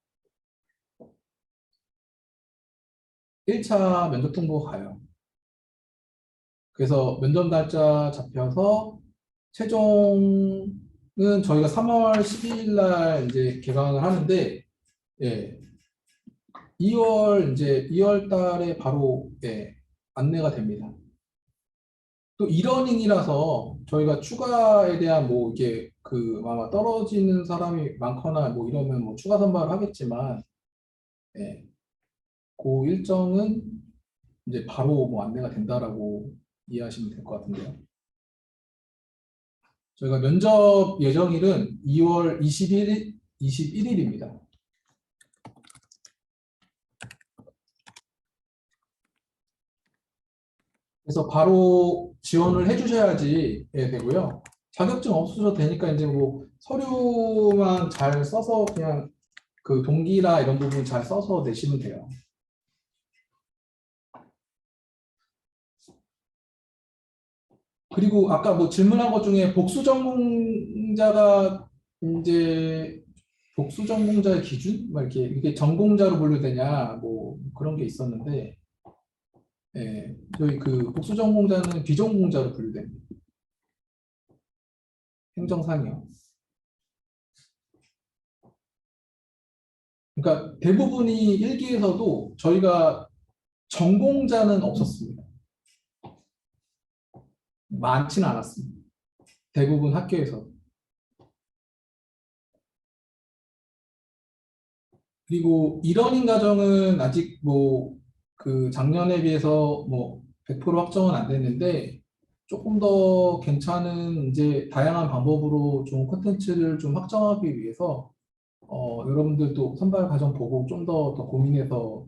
1차 면접 통보가 가요. 그래서 면접 날짜 잡혀서 최종은 저희가 3월 12일 날 이제 개강을 하는데, 예, 2월 달에 바로, 예, 안내가 됩니다. 또 이러닝이라서 저희가 추가에 대한 뭐 이게 그 아마 떨어지는 사람이 많거나 뭐 이러면 뭐 추가 선발을 하겠지만, 예, 그 일정은 이제 바로 뭐 안내가 된다라고 이해하시면 될 것 같은데요. 저희가 면접 예정일은 2월 21일입니다. 그래서 바로 지원을 해주셔야지 되고요. 자격증 없으셔도 되니까 이제 뭐 서류만 잘 써서 그냥 그 동기나 이런 부분 잘 써서 내시면 돼요. 그리고 아까 뭐 질문한 것 중에 복수 전공자가 이제 복수 전공자의 기준? 막 이렇게 이게 전공자로 분류되냐 뭐 그런 게 있었는데, 예, 저희 그 복수 전공자는 비전공자로 분류됩니다. 행정상이요. 그러니까 대부분이 일기에서도 저희가 전공자는 없었습니다. 많지는 않았습니다. 대부분 학교에서. 그리고 이러닝 과정은 아직 뭐 그 작년에 비해서 뭐 100% 확정은 안 됐는데 조금 더 괜찮은 이제 다양한 방법으로 좀 콘텐츠를 좀 확정하기 위해서 여러분들도 선발 과정 보고 좀 더 고민해서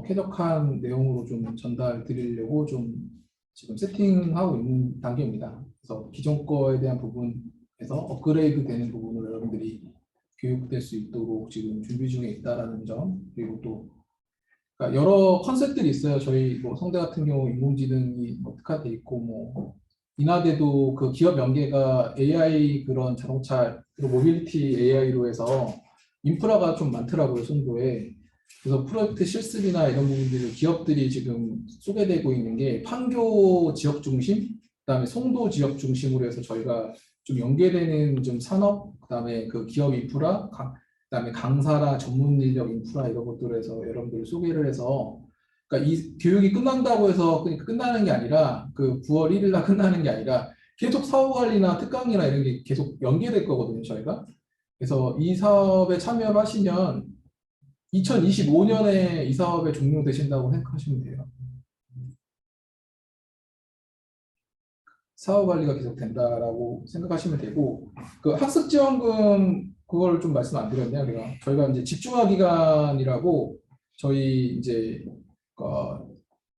쾌적한 내용으로 좀 전달 드리려고 좀 지금 세팅하고 있는 단계입니다. 그래서 기존 거에 대한 부분에서 업그레이드 되는 부분을 여러분들이 교육될 수 있도록 지금 준비 중에 있다라는 점, 그리고 또 그러니까 여러 컨셉들이 있어요. 저희 뭐 성대 같은 경우 인공지능이 뭐 특화돼 있고 뭐 인하대도 그 기업 연계가 AI 그런 자동차 그리고 모빌리티 AI로 해서 인프라가 좀 많더라고요, 송도에. 그래서 프로젝트 실습이나 이런 부분들을 기업들이 지금 소개되고 있는 게 판교 지역 중심, 그다음에 송도 지역 중심으로 해서 저희가 좀 연계되는 좀 산업, 그다음에 그 기업 인프라, 그다음에 강사나 전문 인력 인프라 이런 것들을 해서 여러분들 소개를 해서, 그러니까 이 교육이 끝난다고 해서 그러니까 끝나는 게 아니라 그 9월 1일 날 끝나는 게 아니라 계속 사후 관리나 특강이나 이런 게 계속 연계될 거거든요, 저희가. 그래서 이 사업에 참여를 하시면 2025년에 이 사업에 종료되신다고 생각하시면 돼요. 사후 관리가 계속 된다라고 생각하시면 되고, 그 학습 지원금 그걸 좀 말씀 안 드렸네요. 저희가 이제 집중화 기간이라고 저희 이제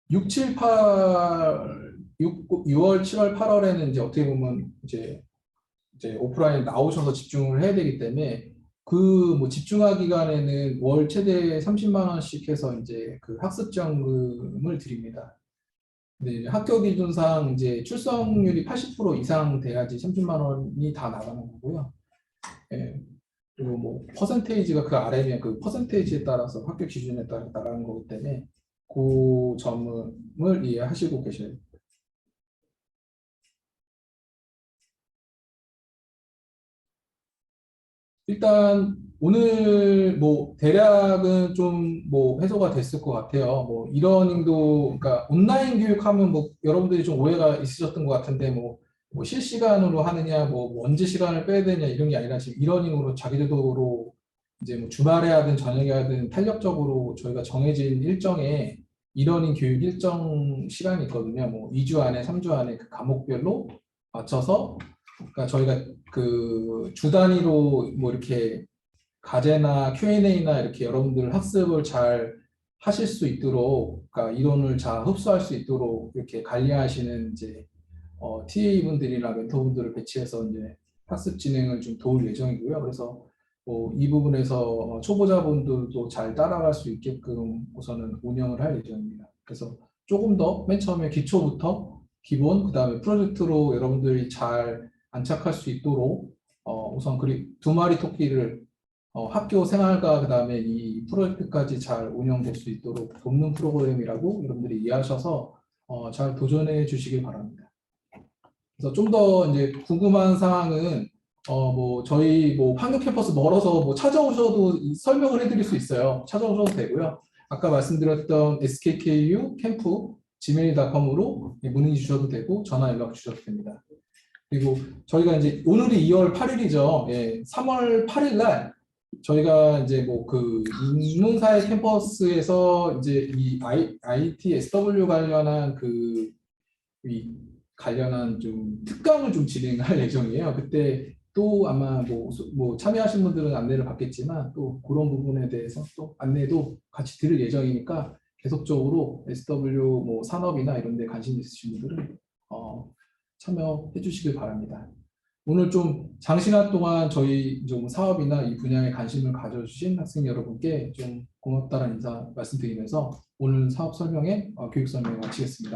6, 7, 8, 6월, 7월, 8월에는 이제 어떻게 보면 이제 오프라인 나오셔서 집중을 해야 되기 때문에 그 뭐 집중화 기간에는 월 최대 30만 원씩 해서 이제 그 학습 지원금을 드립니다. 근데 이제 학교 기준상 이제 출석률이 80% 이상 돼야지 30만 원이 다 나가는 거고요. 예. 그리고 뭐 퍼센테이지가 그 아래면 그 퍼센테이지에 따라서 학교 기준에 따라 나가는 거기 때문에 그 점을 이해하시고 계셔야 돼요. 일단 오늘 뭐 대략은 좀 뭐 해소가 됐을 것 같아요. 뭐 이러닝도 그러니까 온라인 교육하면 뭐 여러분들이 좀 오해가 있으셨던 것 같은데 뭐 실시간으로 하느냐 뭐 언제 시간을 빼야 되냐 이런 게 아니라 지금 이러닝으로 자기주도로 이제 뭐 주말에 하든 저녁에 하든 탄력적으로 저희가 정해진 일정에 이러닝 교육 일정 시간이 있거든요. 뭐 2주 안에 3주 안에 그 과목별로 맞춰서, 그러니까 저희가 그 주 단위로 뭐 이렇게 과제나 Q&A나 이렇게 여러분들 학습을 잘 하실 수 있도록, 그러니까 이론을 잘 흡수할 수 있도록 이렇게 관리하시는 이제 TA 분들이나 멘토분들을 배치해서 이제 학습 진행을 좀 도울 예정이고요. 그래서 이 부분에서 초보자분들도 잘 따라갈 수 있게끔 우선은 운영을 할 예정입니다. 그래서 조금 더 맨 처음에 기초부터 기본, 그다음에 프로젝트로 여러분들이 잘 안착할 수 있도록 우선 두 마리 토끼를 학교 생활과 그다음에 이 프로젝트까지 잘 운영될 수 있도록 돕는 프로그램이라고 여러분들이 이해하셔서 잘 도전해 주시길 바랍니다. 그래서 좀 더 이제 궁금한 사항은 뭐 저희 뭐 판교 캠퍼스 멀어서 뭐 찾아오셔도 설명을 해드릴 수 있어요. 찾아오셔도 되고요. 아까 말씀드렸던 skku 캠프 gmail.com으로 문의 주셔도 되고 전화 연락 주셔도 됩니다. 그리고 저희가 이제 오늘이 2월 8일이죠. 예, 3월 8일 날 저희가 이제 뭐 그 인문사회 캠퍼스에서 이제 이 IT SW 관련한 이 관련한 좀 특강을 좀 진행할 예정이에요. 그때 또 아마 뭐 참여하신 분들은 안내를 받겠지만 또 그런 부분에 대해서 또 안내도 같이 드릴 예정이니까 계속적으로 SW 뭐 산업이나 이런 데 관심 있으신 분들은 참여해 주시길 바랍니다. 오늘 좀 장시간 동안 저희 좀 사업이나 이 분야에 관심을 가져주신 학생 여러분께 좀 고맙다는 인사 말씀드리면서 오늘 사업 설명회, 교육 설명을 마치겠습니다.